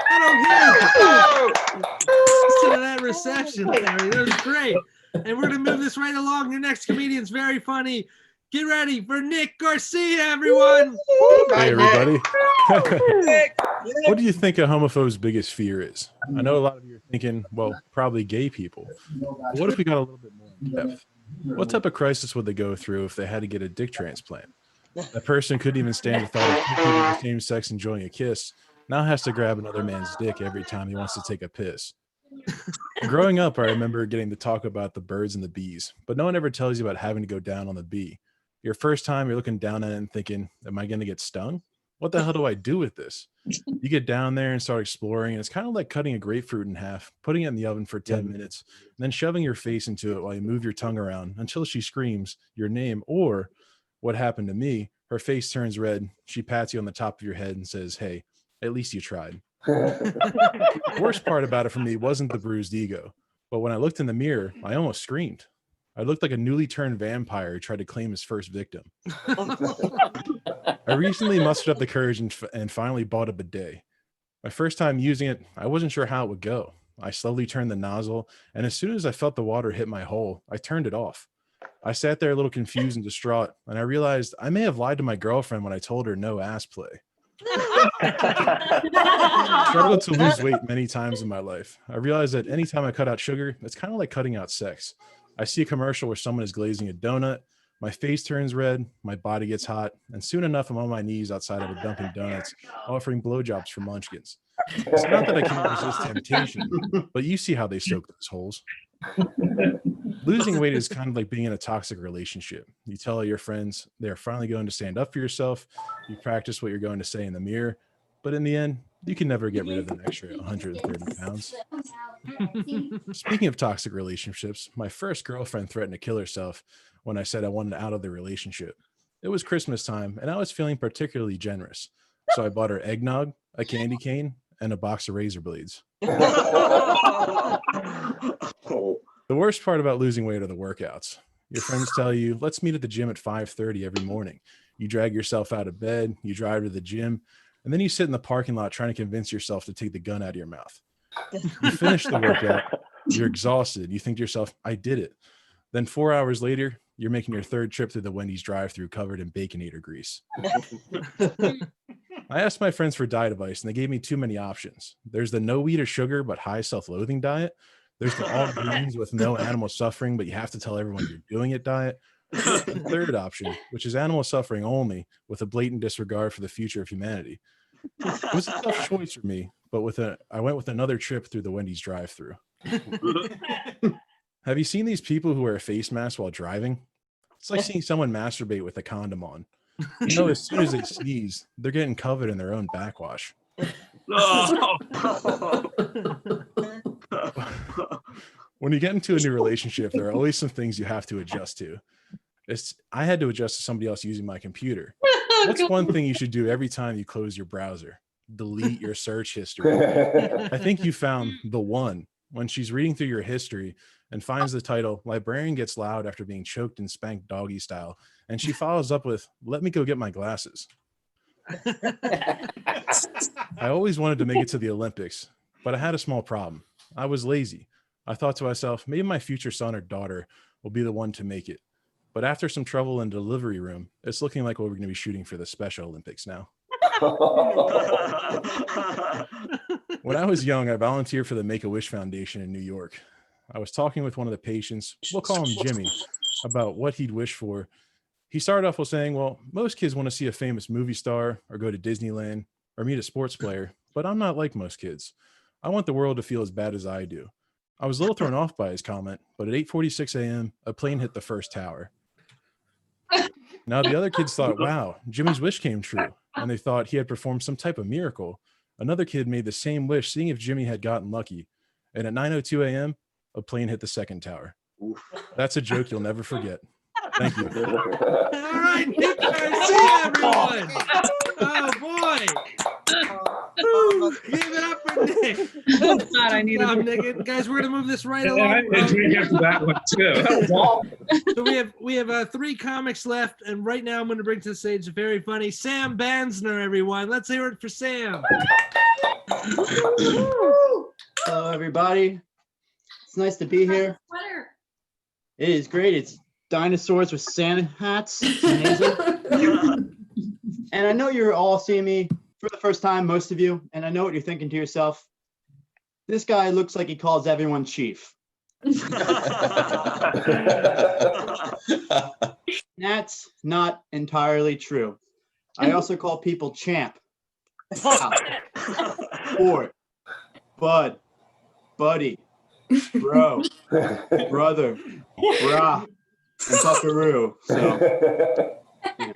Listen to that reception, Larry. That was great. And we're going to move this right along. Your next comedian's very funny. Get ready for Nick Garcia, everyone. Hey, everybody. What do you think a homophobe's biggest fear is? I know a lot of you are thinking, well, probably gay people. But what if we got a little bit more in depth? What type of crisis would they go through if they had to get a dick transplant? That person couldn't even stand the thought of two people of the same sex enjoying a kiss, now has to grab another man's dick every time he wants to take a piss. Growing up, I remember getting to talk about the birds and the bees, but no one ever tells you about having to go down on the bee. Your first time, you're looking down at it and thinking, am I going to get stung? What the hell do I do with this? You get down there and start exploring, and it's kind of like cutting a grapefruit in half, putting it in the oven for 10 minutes, and then shoving your face into it while you move your tongue around until she screams your name, or what happened to me, her face turns red, she pats you on the top of your head and says, hey, at least you tried. The worst part about it for me wasn't the bruised ego, but when I looked in the mirror, I almost screamed. I looked like a newly turned vampire who tried to claim his first victim. I recently mustered up the courage and finally bought a bidet. My first time using it, I wasn't sure how it would go. I slowly turned the nozzle, and as soon as I felt the water hit my hole, I turned it off. I sat there a little confused and distraught, and I realized I may have lied to my girlfriend when I told her no ass play. I struggled to lose weight many times in my life. I realized that anytime I cut out sugar, it's kind of like cutting out sex. I see a commercial where someone is glazing a donut, my face turns red, my body gets hot, and soon enough I'm on my knees outside of a Dunkin' Donuts offering blowjobs for munchkins. It's not that I can't resist temptation, but you see how they soak those holes. Losing weight is kind of like being in a toxic relationship. You tell all your friends they're finally going to stand up for yourself. You practice what you're going to say in the mirror, but in the end, you can never get rid of an extra 130 pounds. Speaking of toxic relationships, my first girlfriend threatened to kill herself when I said I wanted out of the relationship. It was Christmas time, and I was feeling particularly generous. So I bought her eggnog, a candy cane, and a box of razor blades. The worst part about losing weight are the workouts. Your friends tell you, let's meet at the gym at 5:30 every morning. You drag yourself out of bed, you drive to the gym, and then you sit in the parking lot trying to convince yourself to take the gun out of your mouth. You finish the workout, you're exhausted. You think to yourself, I did it. Then 4 hours later, you're making your third trip through the Wendy's drive-thru covered in Baconator grease. I asked my friends for diet advice, and they gave me too many options. There's the no wheat or sugar, but high self-loathing diet. There's the all greens with no animal suffering, but you have to tell everyone you're doing it diet. The third option, which is animal suffering only with a blatant disregard for the future of humanity. It was a tough choice for me, but I went with another trip through the Wendy's drive-through. Have you seen these people who wear a face mask while driving? It's like seeing someone masturbate with a condom on. You know, as soon as they sneeze, they're getting covered in their own backwash. When you get into a new relationship, there are always some things you have to adjust to. I had to adjust to somebody else using my computer. What's one thing you should do every time you close your browser? Delete your search history. I think you found the one when she's reading through your history and finds the title, Librarian Gets Loud After Being Choked and Spanked Doggy Style. And she follows up with, let me go get my glasses. I always wanted to make it to the Olympics, but I had a small problem. I was lazy. I thought to myself, maybe my future son or daughter will be the one to make it. But after some trouble in the delivery room, it's looking like we're going to be shooting for the Special Olympics now. When I was young, I volunteered for the Make-A-Wish Foundation in New York. I was talking with one of the patients, we'll call him Jimmy, about what he'd wish for. He started off with saying, well, most kids want to see a famous movie star or go to Disneyland or meet a sports player, but I'm not like most kids. I want the world to feel as bad as I do. I was a little thrown off by his comment, but at 8:46 a.m., a plane hit the first tower. Now the other kids thought, wow, Jimmy's wish came true, and they thought he had performed some type of miracle. Another kid made the same wish, seeing if Jimmy had gotten lucky. And at 9:02 a.m., a plane hit the second tower. That's a joke you'll never forget. Thank you. All right, Nick Garcia, everyone. Oh boy. Give it up for Nick. Oh God, I need a Nick. Guys, we're gonna move this right along. I drink after that one too. That was awful. So we have 3 comics left, and right now I'm going to bring to the stage a very funny Sam Bansner, everyone. Let's hear it for Sam. Hello, everybody. It's nice to be here. It is great. It's dinosaurs with Santa hats. It's amazing. And I know you're all seeing me for the first time, most of you, and I know what you're thinking to yourself. This guy looks like he calls everyone chief. That's not entirely true. I also call people champ, pal, sport, bud, buddy, bro, brother, brah, and buckaroo. So, yeah.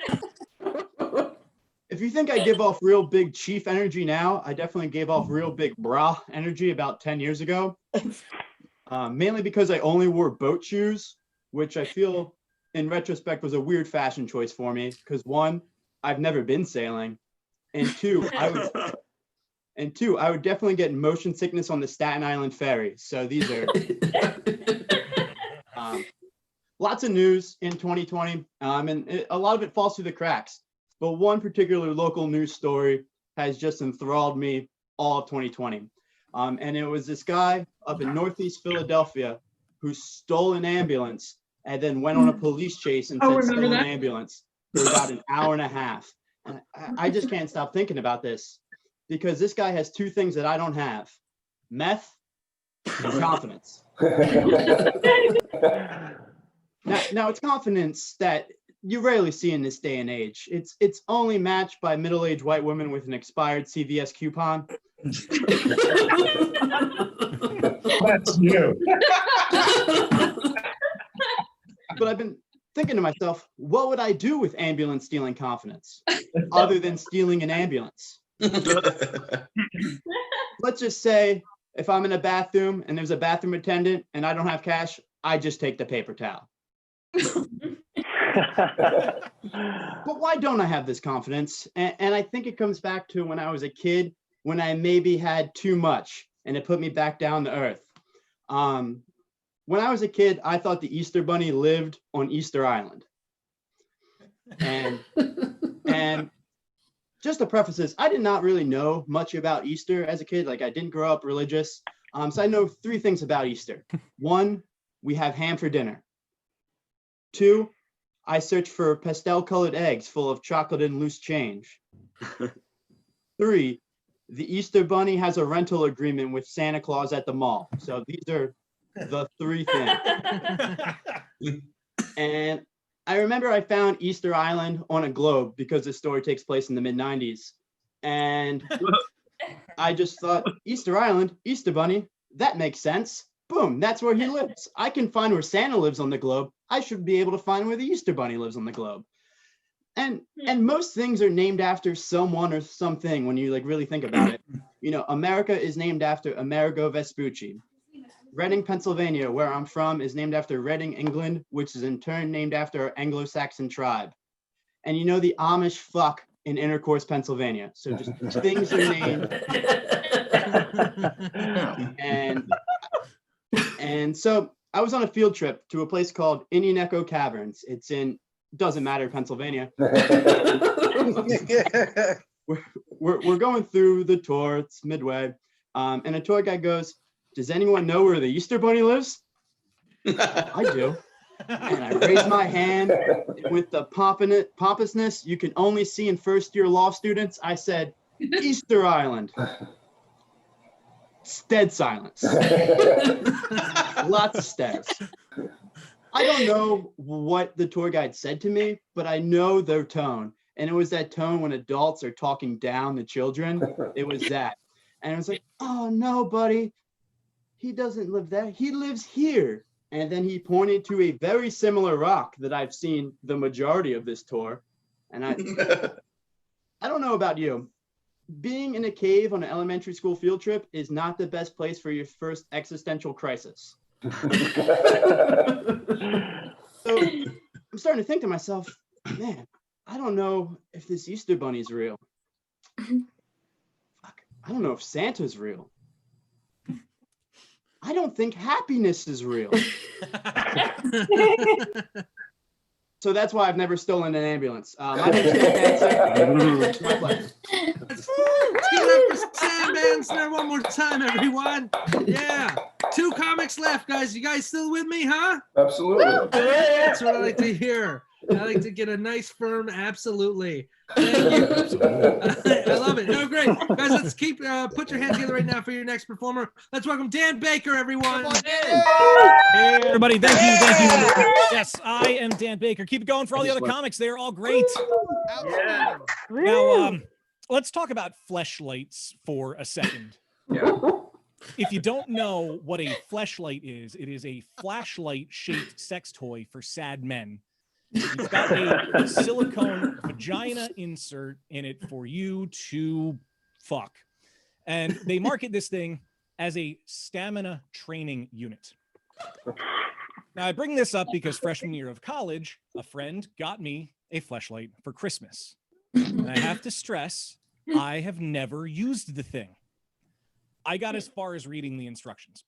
If you think I give off real big chief energy now, I definitely gave off real big brah energy about 10 years ago. Mainly because I only wore boat shoes, which I feel in retrospect was a weird fashion choice for me. Because 1, I've never been sailing, and 2, I would definitely get motion sickness on the Staten Island ferry. So these are lots of news in 2020, and a lot of it falls through the cracks. But one particular local news story has just enthralled me all of 2020. And it was this guy up in Northeast Philadelphia who stole an ambulance and then went on a police chase and said stole an ambulance for about an hour and a half. And I just can't stop thinking about this because this guy has 2 things that I don't have: meth and confidence. Now it's confidence that you rarely see in this day and age. It's only matched by middle-aged white women with an expired CVS coupon. That's you. But I've been thinking to myself, what would I do with ambulance stealing confidence other than stealing an ambulance? Let's just say if I'm in a bathroom and there's a bathroom attendant and I don't have cash, I just take the paper towel. But why don't I have this confidence? And I think it comes back to when I was a kid, when I maybe had too much and it put me back down to earth. When I was a kid, I thought the Easter Bunny lived on Easter Island. And just to preface this, I did not really know much about Easter as a kid. Like, I didn't grow up religious. So I know 3 things about Easter. 1, we have ham for dinner. 2, I search for pastel-colored eggs full of chocolate and loose change. 3, the Easter Bunny has a rental agreement with Santa Claus at the mall. So these are the three things. And I remember I found Easter Island on a globe because this story takes place in the mid-90s. And I just thought, Easter Island, Easter Bunny, that makes sense. Boom, that's where he lives. I can find where Santa lives on the globe. I should be able to find where the Easter Bunny lives on the globe. And most things are named after someone or something when you like really think about it. You know, America is named after Amerigo Vespucci. Reading, Pennsylvania, where I'm from, is named after Reading, England, which is in turn named after our Anglo-Saxon tribe. And you know the Amish fuck in Intercourse, Pennsylvania. So just things are named. And so I was on a field trip to a place called Indian Echo Caverns. It's in, doesn't matter, Pennsylvania. We're going through the tour, it's midway. And a tour guide goes, does anyone know where the Easter Bunny lives? I do. And I raise my hand with the pompousness you can only see in first-year law students. I said, Easter Island. Dead silence. Lots of stares. I don't know what the tour guide said to me, but I know their tone. And it was that tone when adults are talking down the children. It was that. And I was like, oh, no, buddy. He doesn't live there. He lives here. And then he pointed to a very similar rock that I've seen the majority of this tour. And I don't know about you. Being in a cave on an elementary school field trip is not the best place for your first existential crisis. So I'm starting to think to myself, man, I don't know if this Easter Bunny's real. Fuck, I don't know if Santa's real. I don't think happiness is real. So that's why I've never stolen an ambulance. My name's Sam. My pleasure. Let's give it up for Sam Bansner one more time, everyone. Yeah. 2 comics left, guys. You guys still with me, huh? Absolutely. That's what I like to hear. I like to get a nice firm absolutely. Thank you. I love it. No, great. Guys, let's keep put your hands together right now for your next performer. Let's welcome Dan Baker, everyone. Hey, everybody, thank you, thank you. Yes, I am Dan Baker. Keep it going for all the other comics. They're all great. Yeah. Now, let's talk about fleshlights for a second. Yeah. If you don't know what a fleshlight is, it is a flashlight-shaped sex toy for sad men. It's got a silicone vagina insert in it for you to fuck. And they market this thing as a stamina training unit. Now, I bring this up because freshman year of college, a friend got me a fleshlight for Christmas. And I have to stress, I have never used the thing. I got as far as reading the instructions.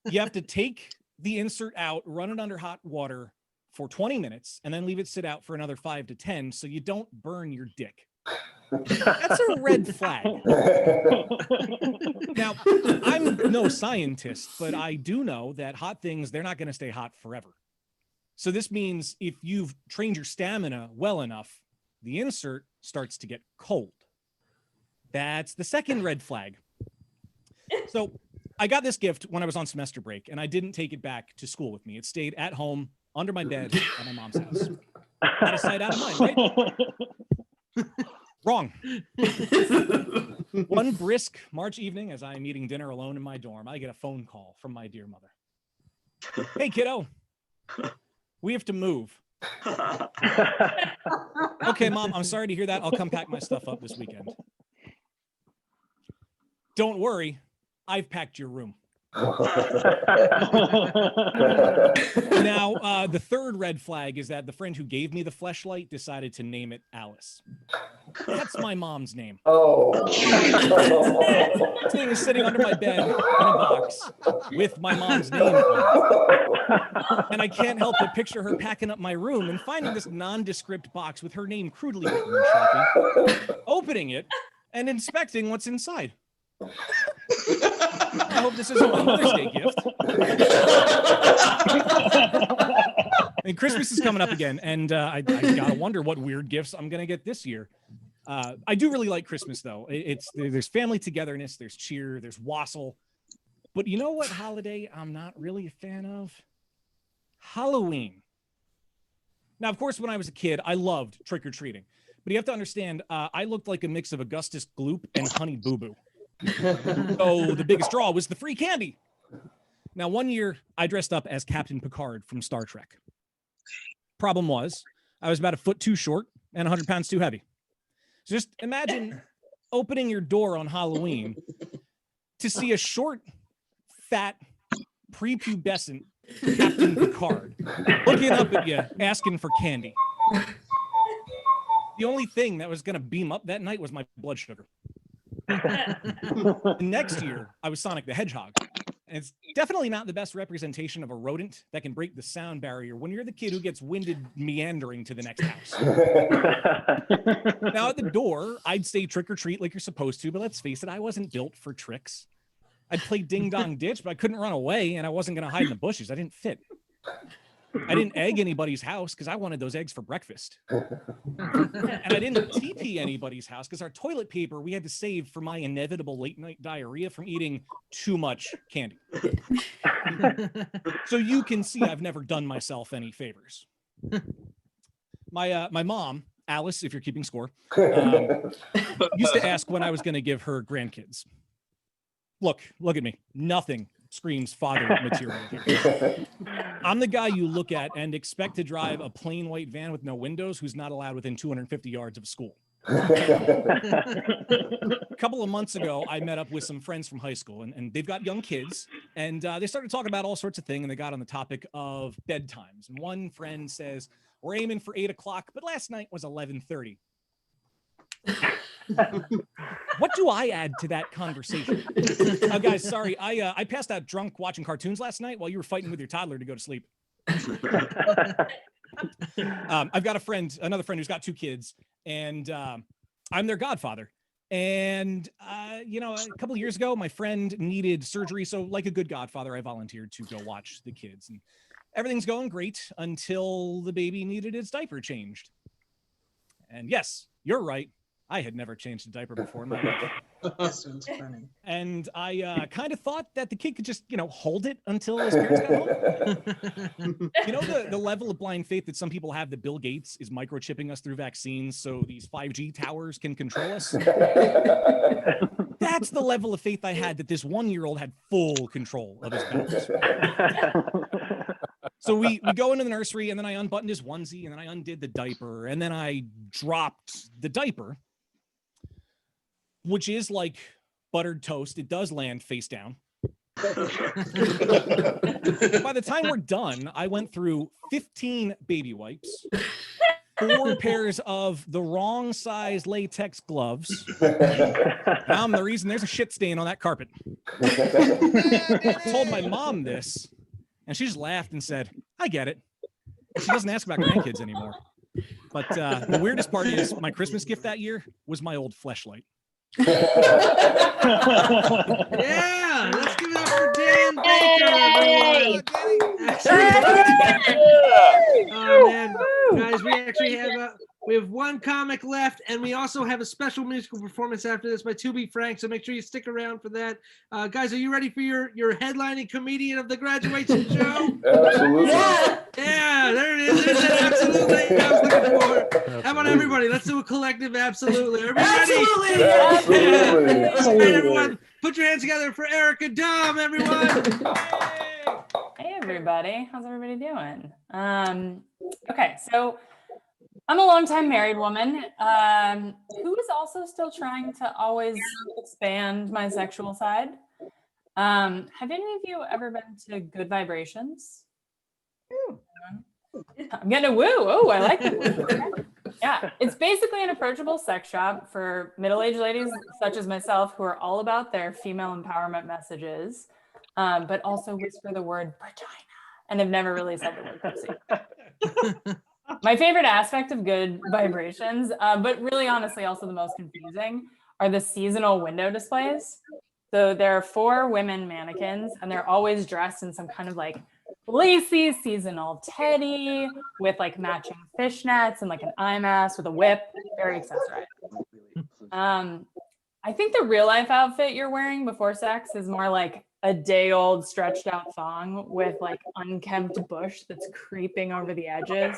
You have to take the insert out, run it under hot water for 20 minutes, and then leave it sit out for another 5 to 10 so you don't burn your dick. That's a red flag. Now, I'm no scientist, but I do know that hot things, they're not going to stay hot forever. So this means if you've trained your stamina well enough, the insert starts to get cold. That's the second red flag. So I got this gift when I was on semester break, and I didn't take it back to school with me. It stayed at home under my bed at my mom's house. Out of sight, out of mind, right? Wrong. One brisk March evening, as I'm eating dinner alone in my dorm, I get a phone call from my dear mother. Hey, kiddo, we have to move. Okay, Mom, I'm sorry to hear that. I'll come pack my stuff up this weekend. Don't worry, I've packed your room. Now, the third red flag is that the friend who gave me the fleshlight decided to name it Alice. That's my mom's name. Oh. This thing is sitting under my bed in a box with my mom's name on it. And I can't help but picture her packing up my room and finding this nondescript box with her name crudely written in Sharpie, opening it and inspecting what's inside. I hope this isn't my Mother's Day gift. And Christmas is coming up again, and I gotta wonder what weird gifts I'm gonna get this year. I do really like Christmas, though. There's family togetherness, there's cheer, there's wassail. But you know what holiday I'm not really a fan of? Halloween. Now, of course, when I was a kid, I loved trick-or-treating. But you have to understand, I looked like a mix of Augustus Gloop and Honey Boo Boo. So the biggest draw was the free candy. Now, one year, I dressed up as Captain Picard from Star Trek. Problem was, I was about a foot too short and 100 pounds too heavy. So just imagine opening your door on Halloween to see a short, fat, prepubescent Captain Picard looking up at you, asking for candy. The only thing that was going to beam up that night was my blood sugar. The next year, I was Sonic the Hedgehog. And it's definitely not the best representation of a rodent that can break the sound barrier when you're the kid who gets winded meandering to the next house. Now, at the door, I'd say trick or treat like you're supposed to, but let's face it, I wasn't built for tricks. I'd play ding dong ditch, but I couldn't run away, and I wasn't going to hide in the bushes. I didn't fit. I didn't egg anybody's house because I wanted those eggs for breakfast. And I didn't TP anybody's house because our toilet paper we had to save for my inevitable late night diarrhea from eating too much candy. So you can see I've never done myself any favors. My mom, Alice, if you're keeping score, used to ask when I was going to give her grandkids. Look at me. Nothing screams father material here. I'm the guy you look at and expect to drive a plain white van with no windows who's not allowed within 250 yards of school. A couple of months ago, I met up with some friends from high school, and they've got young kids, and they started talking about all sorts of things, and they got on the topic of bedtimes. And one friend says, we're aiming for 8 o'clock, but last night was 11:30. What do I add to that conversation? Guys, sorry, I passed out drunk watching cartoons last night while you were fighting with your toddler to go to sleep. I've got another friend who's got 2 kids, and I'm their godfather. And a couple of years ago, my friend needed surgery, so like a good godfather, I volunteered to go watch the kids. And everything's going great until the baby needed its diaper changed. And yes, you're right. I had never changed a diaper before in my life. This one's funny. And I kind of thought that the kid could just, hold it until his parents got home. The level of blind faith that some people have that Bill Gates is microchipping us through vaccines so these 5G towers can control us. That's the level of faith I had that this 1-year-old had full control of his bowels. So we go into the nursery, and then I unbuttoned his onesie, and then I undid the diaper, and then I dropped the diaper, which is like buttered toast. It does land face down. By the time we're done, I went through 15 baby wipes, 4 pairs of the wrong size latex gloves. I'm the reason there's a shit stain on that carpet. I told my mom this, and she just laughed and said, I get it. She doesn't ask about grandkids anymore. But the weirdest part is my Christmas gift that year was my old fleshlight. Yeah, let's give it up for Dan Baker, everyone. Oh man, guys, we actually have we have 1 comic left, and we also have a special musical performance after this by Tubey Frank. So make sure you stick around for that. Guys, are you ready for your headlining comedian of the graduation show? Absolutely. Yeah, there it is. There's that absolutely I was looking for. How about everybody? Let's do a collective absolutely. Everybody Absolutely. ready? Absolutely. Yeah. Absolutely. All right, everyone, put your hands together for Erica Dom, everyone. Hey, everybody. How's everybody doing? Okay, so I'm a longtime married woman who is also still trying to always expand my sexual side. Have any of you ever been to Good Vibrations? I'm getting a woo. Oh, I like it. Okay. Yeah, it's basically an approachable sex shop for middle-aged ladies such as myself who are all about their female empowerment messages, but also whisper the word vagina and have never really said the word pussy. My favorite aspect of Good Vibrations, but really honestly also the most confusing, are the seasonal window displays. So there are 4 women mannequins, and they're always dressed in some kind of like lacy seasonal teddy with like matching fishnets and like an eye mask with a whip, very accessorized. I think the real life outfit you're wearing before sex is more like a day old stretched out thong with like unkempt bush that's creeping over the edges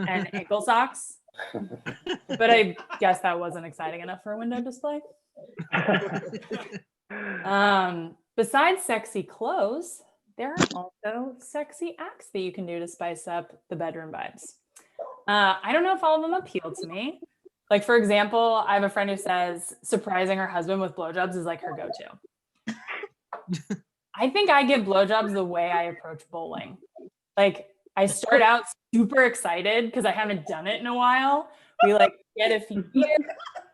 and ankle socks. But I guess that wasn't exciting enough for a window display. Besides sexy clothes, there are also sexy acts that you can do to spice up the bedroom vibes. I don't know if all of them appeal to me. Like, for example, I have a friend who says surprising her husband with blowjobs is like her go-to. I think I give blowjobs the way I approach bowling. Like, I start out super excited because I haven't done it in a while. We like get a few beers,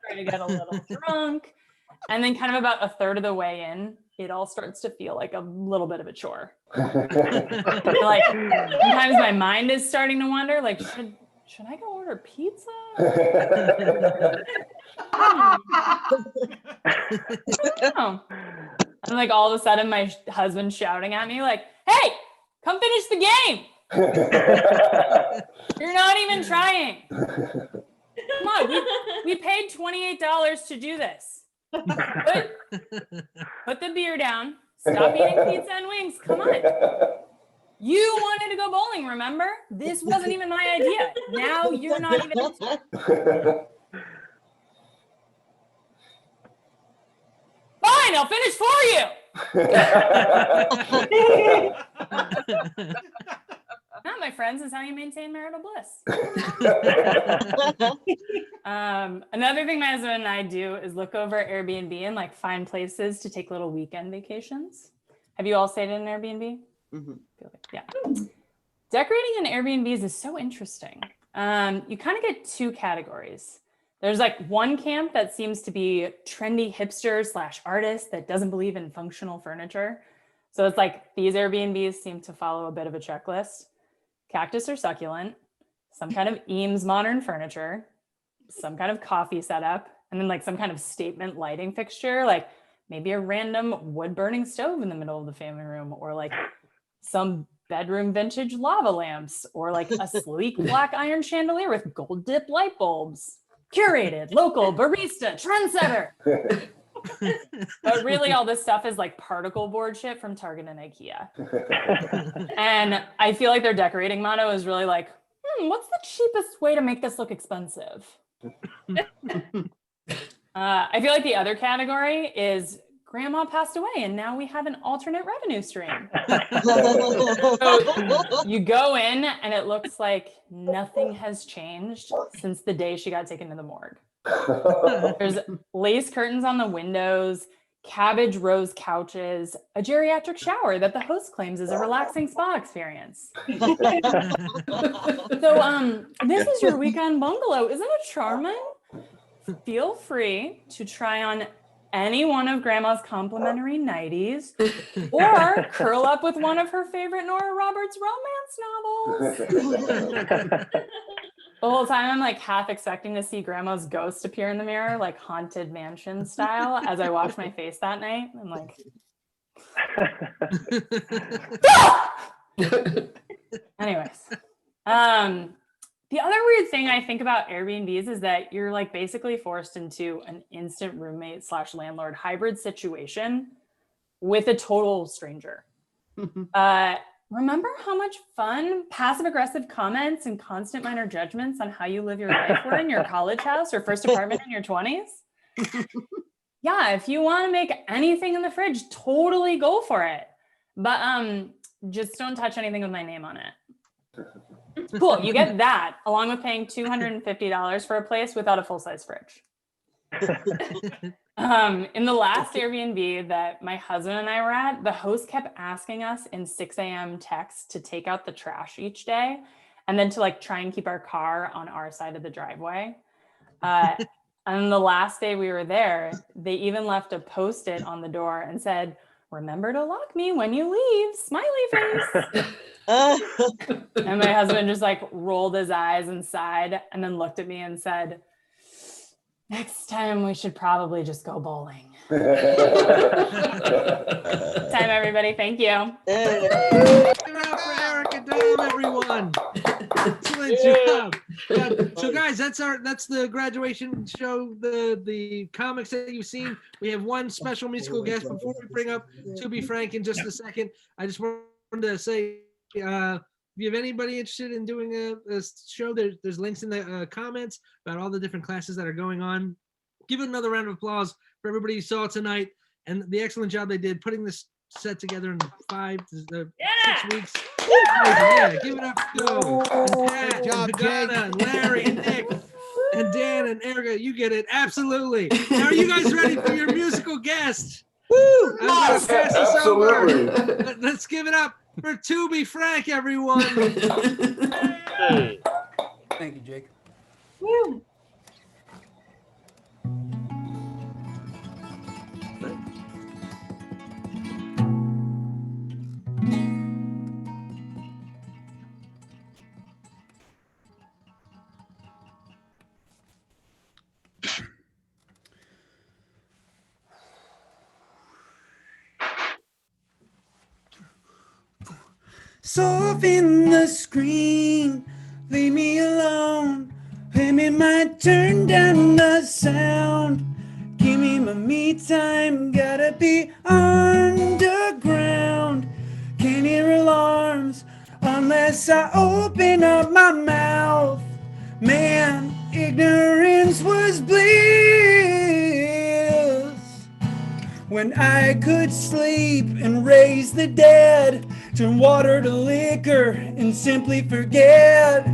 try to get a little drunk. And then kind of about a third of the way in, it all starts to feel like a little bit of a chore. Like sometimes my mind is starting to wonder, like, should I go order pizza? Oh. And like all of a sudden my husband's shouting at me like, hey, come finish the game. You're not even trying. Come on, we paid $28 to do this. Put the beer down. Stop eating pizza and wings. Come on. You wanted to go bowling, remember? This wasn't even my idea. Now you're not even. Fine, I'll finish for you. That, my friends, is how you maintain marital bliss. Another thing my husband and I do is look over Airbnb and like find places to take little weekend vacations. Have you all stayed in an Airbnb? Mm-hmm. Yeah. Decorating in Airbnbs is so interesting. You kind of get two categories. There's like one camp that seems to be trendy hipster / artist that doesn't believe in functional furniture. So it's like these Airbnbs seem to follow a bit of a checklist. Cactus or succulent, some kind of Eames modern furniture, some kind of coffee setup, and then like some kind of statement lighting fixture, like maybe a random wood burning stove in the middle of the family room, or like some bedroom vintage lava lamps, or like a sleek black iron chandelier with gold dip light bulbs. Curated, local, barista, trendsetter. But really all this stuff is like particle board shit from Target and IKEA. And I feel like their decorating motto is really like, what's the cheapest way to make this look expensive? I feel like the other category is grandma passed away and now we have an alternate revenue stream. So you go in and it looks like nothing has changed since the day she got taken to the morgue. There's lace curtains on the windows, cabbage rose couches, a geriatric shower that the host claims is a relaxing spa experience. So this is your weekend bungalow. Isn't it charming? Feel free to try on any one of grandma's complimentary nighties or curl up with one of her favorite Nora Roberts romance novels. The whole time I'm like half expecting to see grandma's ghost appear in the mirror, like haunted mansion style, as I wash my face that night. I'm like, anyways. The other weird thing I think about Airbnbs is that you're like basically forced into an instant roommate / landlord hybrid situation with a total stranger. Remember how much fun passive aggressive comments and constant minor judgments on how you live your life were in your college house or first apartment in your 20s? Yeah, if you want to make anything in the fridge, totally go for it. But just don't touch anything with my name on it. Cool, you get that along with paying $250 for a place without a full-size fridge. In the last Airbnb that my husband and I were at, the host kept asking us in 6 a.m. texts to take out the trash each day and then to like try and keep our car on our side of the driveway. And the last day we were there, they even left a Post-it on the door and said, "Remember to lock me when you leave, smiley face." And my husband just like rolled his eyes and sighed and then looked at me and said, "Next time we should probably just go bowling." Time, everybody. Thank you. Give it up for Eric and Dom, everyone. Excellent job. So guys, that's the graduation show, the comics that you've seen. We have one special musical guest before we bring up Tubey Frank in just a second. I just wanted to say, if you have anybody interested in doing a show, there's links in the comments about all the different classes that are going on. Give it another round of applause for everybody you saw tonight and the excellent job they did putting this set together in 6 weeks. Yeah, give it up to Pat, and Donna, and Larry, and Nick, and Dan, and Erica. You get it. Absolutely. Now, are you guys ready for your musical guest? Woo! I'm gonna pass this over. Let's give it up for Tubey Frank, everyone. Hey. Thank you, Jake. Woo! Soft in the screen, leave me alone. Pay me my turn down the sound. Give me my me time, gotta be underground. Can't hear alarms unless I open up my mouth. Man, ignorance was bliss. When I could sleep and raise the dead, turn water to liquor and simply forget.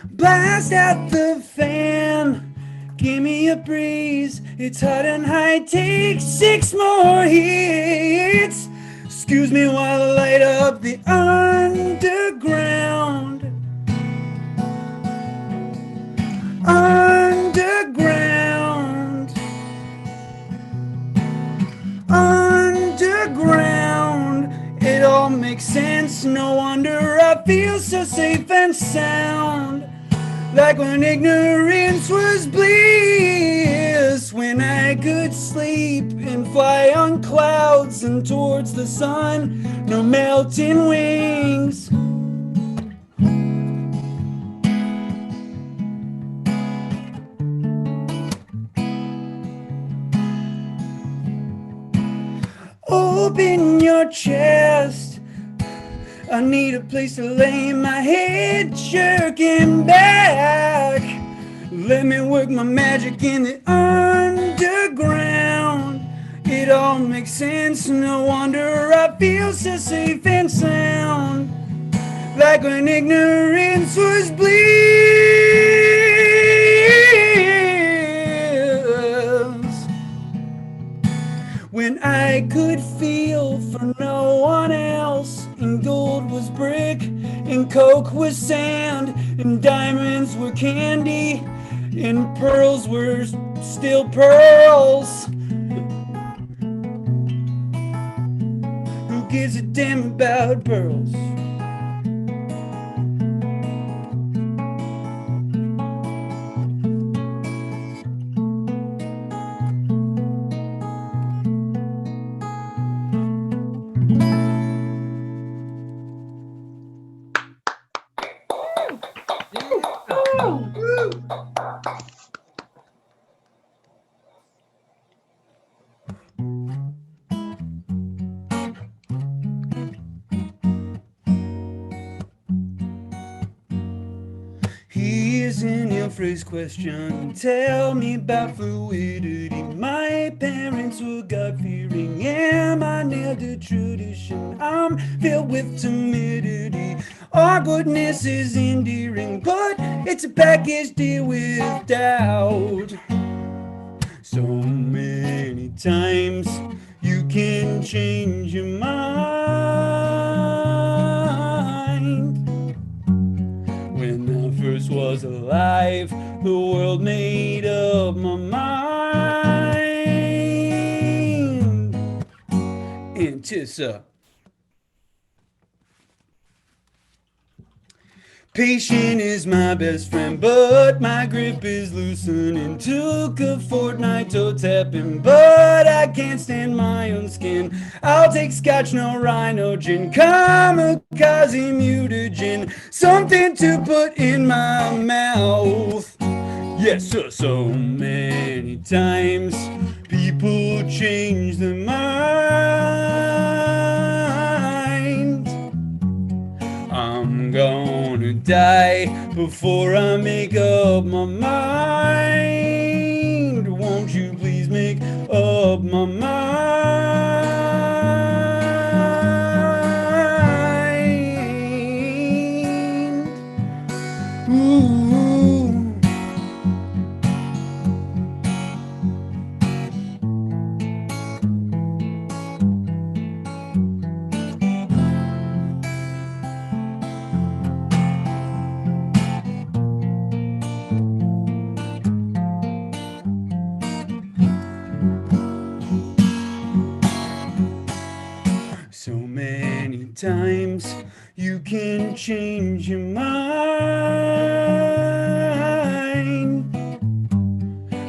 Blast out the fan, give me a breeze. It's hot and high, take 6 more hits. Excuse me while I light up the underground. Underground. Underground. It all makes sense, no wonder I feel so safe and sound. Like when ignorance was bliss, when I could sleep and fly on clouds and towards the sun, no melting wings. Open your chest, I need a place to lay my head, jerking back. Let me work my magic in the underground. It all makes sense, no wonder I feel so safe and sound. Like when ignorance was bliss. When I could feel for no one else, and gold was brick, and coke was sand, and diamonds were candy, and pearls were still pearls. Who gives a damn about pearls? Here's an ill-phrased question. Tell me about fluidity. My parents were God-fearing. Am I nailed to tradition? I'm filled with timidity. Awkwardness is endearing, but it's a package deal with doubt. So many times you can change your mind. When I first was alive, the world made up my mind. Antissa. Patient is my best friend, but my grip is loosening. Took a fortnight toe tapping, but I can't stand my own skin. I'll take scotch, no rhino gin, kamikaze mutagen, something to put in my mouth. Yes, so many times people change their mind. I'm gonna die before I make up my mind. Won't you please make up my mind? Ooh. So many times you can change your mind.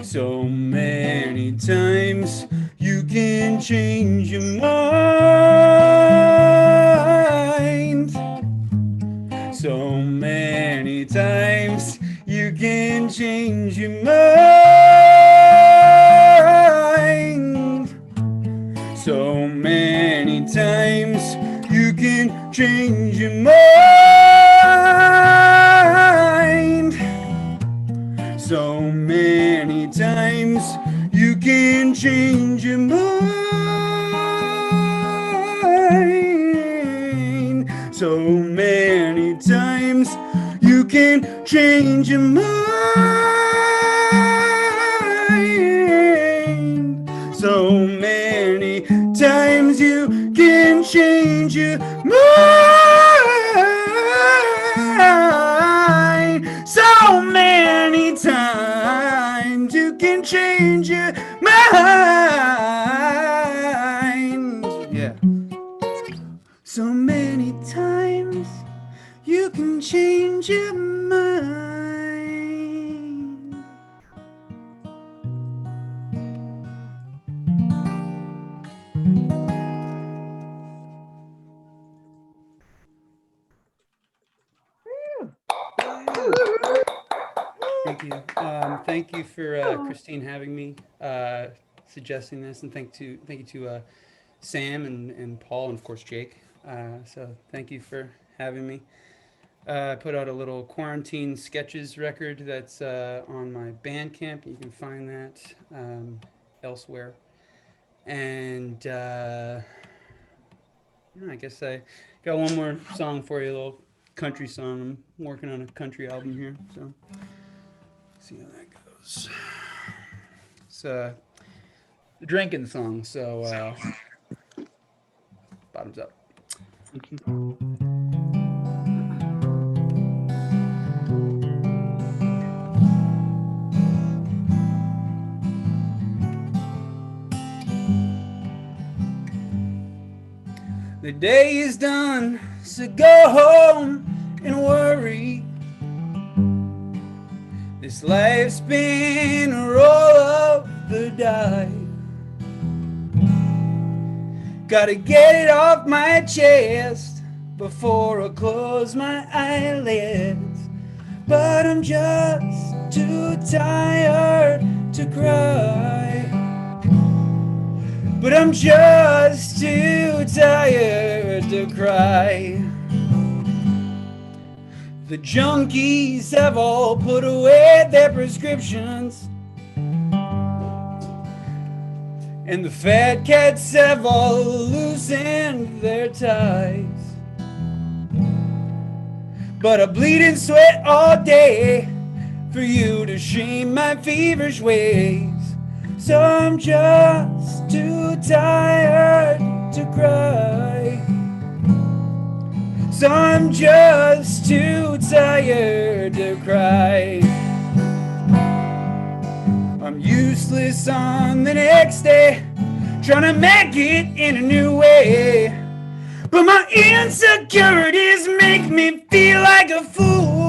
So many times you can change your mind. So many times you can change your mind. So many times you can change your mind. So many times you can change your mind. So many times you can change your mind. So many times you can change your mind. So many times you can change your mind. Yeah. So many times you can change your mind. Thank you. Thank you for Christine having me, suggesting this, and thank you to Sam and Paul and of course Jake. So thank you for having me. I put out a little quarantine sketches record that's on my Bandcamp. You can find that elsewhere. And I guess I got one more song for you, a little country song. I'm working on a country album here, so see how that goes. It's a drinking song, so bottoms up. Thank you. The day is done, so go home and worry. This life's been a roll of the die. Gotta get it off my chest before I close my eyelids. But I'm just too tired to cry. But I'm just too tired to cry. The junkies have all put away their prescriptions, and the fat cats have all loosened their ties. But I bleed and sweat all day for you to shame my feverish ways. So I'm just too tired to cry. So I'm just too tired to cry. I'm useless on the next day, trying to make it in a new way. But my insecurities make me feel like a fool.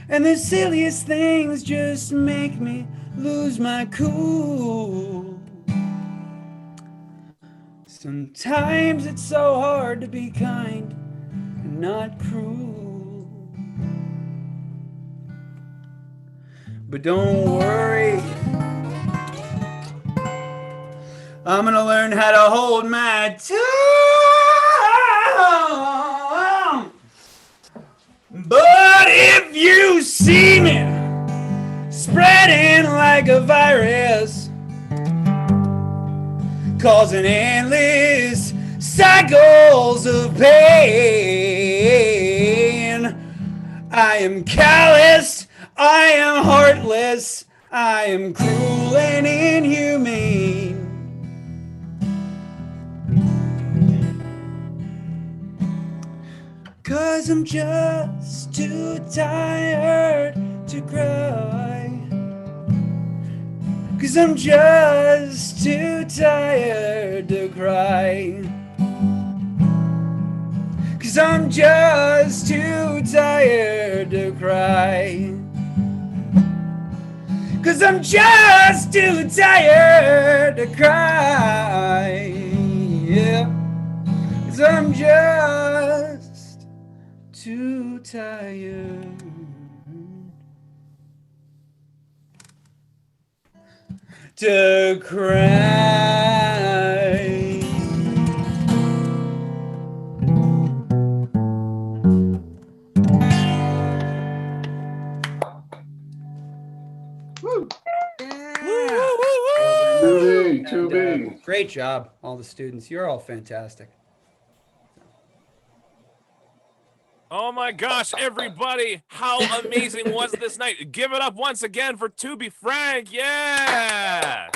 And the silliest things just make me lose my cool. Sometimes it's so hard to be kind and not cruel. But don't worry, I'm gonna learn how to hold my tongue. But if you see me spreading like a virus, causing endless cycles of pain, I am callous, I am heartless, I am cruel and inhumane. Cause I'm just too tired to cry. Cause I'm just too tired to cry. Cause I'm just too tired to cry. Cause I'm just too tired to cry. Yeah. Cause I'm just too tired to cry. Tubey. Great job, all the students. You're all fantastic. Oh my gosh, everybody, how amazing was this night? Give it up once again for Tubey Frank. Yeah.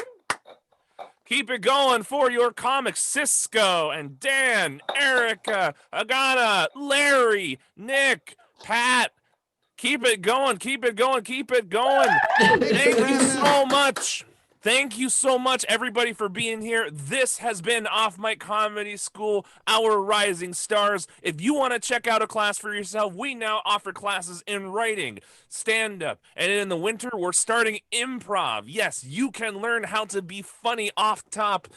Keep it going for your comics, Cisco and Dan, Erica, Agana, Larry, Nick, Pat. Keep it going, keep it going, keep it going. Thank you so much. Thank you so much, everybody, for being here. This has been Off Mic Comedy School, our rising stars. If you want to check out a class for yourself, we now offer classes in writing, stand-up, and in the winter, we're starting improv. Yes, you can learn how to be funny off top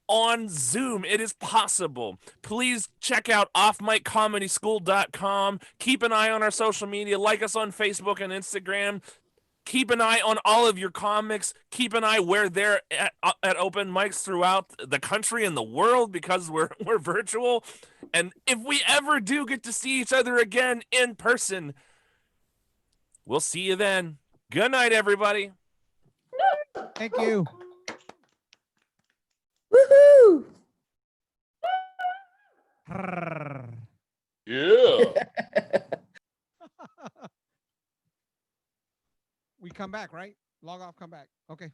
on Zoom. It is possible. Please check out offmiccomedyschool.com. Keep an eye on our social media. Like us on Facebook and Instagram. Keep an eye on all of your comics. Keep an eye where they're at open mics throughout the country and the world, because we're virtual. And if we ever do get to see each other again in person, we'll see you then. Good night, everybody. Thank you. Woohoo! Yeah. We come back, right? Log off, come back. Okay.